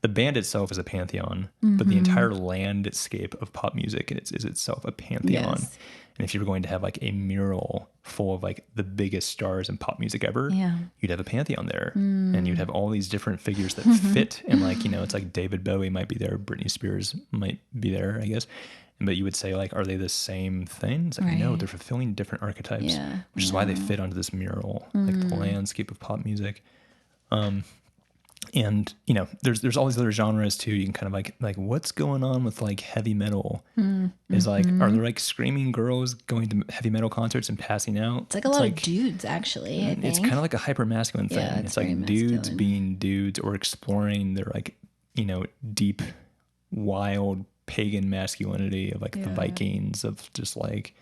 [SPEAKER 1] band itself is a pantheon, but the entire landscape of pop music is itself a pantheon.
[SPEAKER 2] Yes.
[SPEAKER 1] And if you were going to have like a mural full of like the biggest stars in pop music ever, you'd have a pantheon there. And you'd have all these different figures that fit. And like, you know, it's like David Bowie might be there, Britney Spears might be there, I guess. But you would say like, are they the same thing? It's like, no, they're fulfilling different archetypes, which is why they fit onto this mural, like the landscape of pop music. And you know, there's all these other genres too. You can kind of like what's going on with like heavy metal is like, are there like screaming girls going to heavy metal concerts and passing out?
[SPEAKER 2] It's like a lot of dudes actually. I think
[SPEAKER 1] it's kind of like a hyper masculine thing.
[SPEAKER 2] Yeah,
[SPEAKER 1] it's like dudes being dudes or exploring their like, you know, deep, wild pagan masculinity of like the Vikings of just like,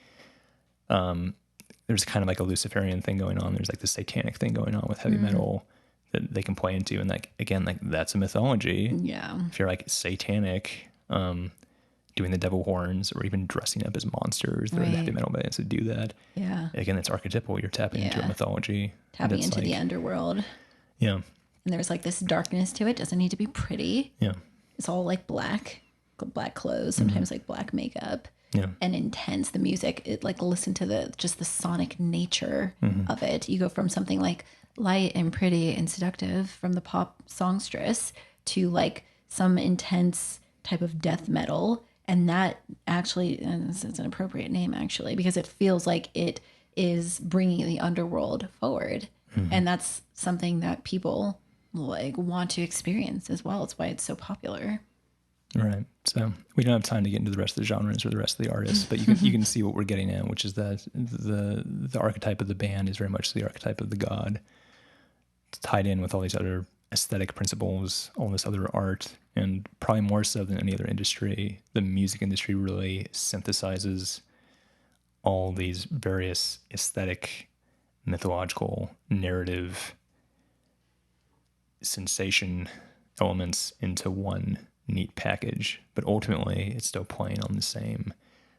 [SPEAKER 1] there's kind of like a Luciferian thing going on. There's like the satanic thing going on with heavy metal that they can play into. And like, again, like that's a mythology.
[SPEAKER 2] Yeah.
[SPEAKER 1] If you're like satanic, doing the devil horns or even dressing up as monsters, there are heavy metal bands that do that. Yeah. Again, it's archetypal. You're tapping into a mythology.
[SPEAKER 2] Tapping into the underworld.
[SPEAKER 1] Yeah.
[SPEAKER 2] And there's like this darkness to it. Doesn't need to be pretty.
[SPEAKER 1] Yeah.
[SPEAKER 2] It's all like black clothes, sometimes like black makeup.
[SPEAKER 1] Yeah.
[SPEAKER 2] And intense. The music, it like listen to the sonic nature of it. You go from something like light and pretty and seductive from the pop songstress to like some intense type of death metal. And that actually, and it's an appropriate name actually, because it feels like it is bringing the underworld forward. And that's something that people like want to experience as well. It's why it's so popular.
[SPEAKER 1] Right. So we don't have time to get into the rest of the genres or the rest of the artists, but you can see what we're getting at, which is that the archetype of the band is very much the archetype of the god. It's tied in with all these other aesthetic principles, all this other art, and probably more so than any other industry, the music industry really synthesizes all these various aesthetic, mythological, narrative, sensation elements into one neat package, but ultimately it's still playing on the same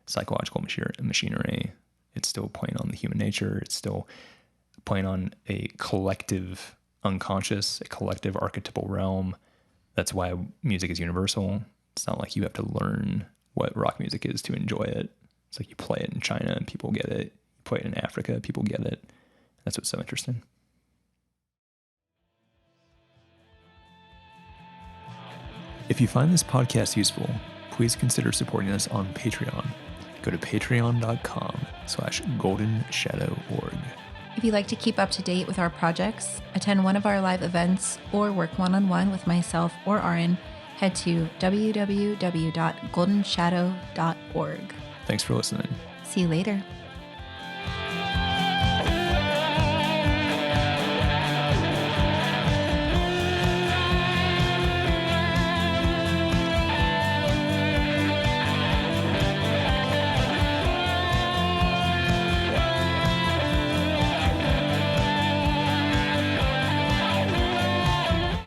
[SPEAKER 1] psychological machinery. It's still playing on the human nature. It's still playing on a collective unconscious, a collective archetypal realm. That's why music is universal. It's not like you have to learn what rock music is to enjoy it. It's like you play it in China and people get it. You play it in Africa, people get it. That's what's so interesting. If you find this podcast useful, please consider supporting us on Patreon. Go to patreon.com/goldenshadoworg.
[SPEAKER 2] If you'd like to keep up to date with our projects, attend one of our live events, or work one-on-one with myself or Arran, head to www.goldenshadow.org.
[SPEAKER 1] Thanks for listening.
[SPEAKER 2] See you later.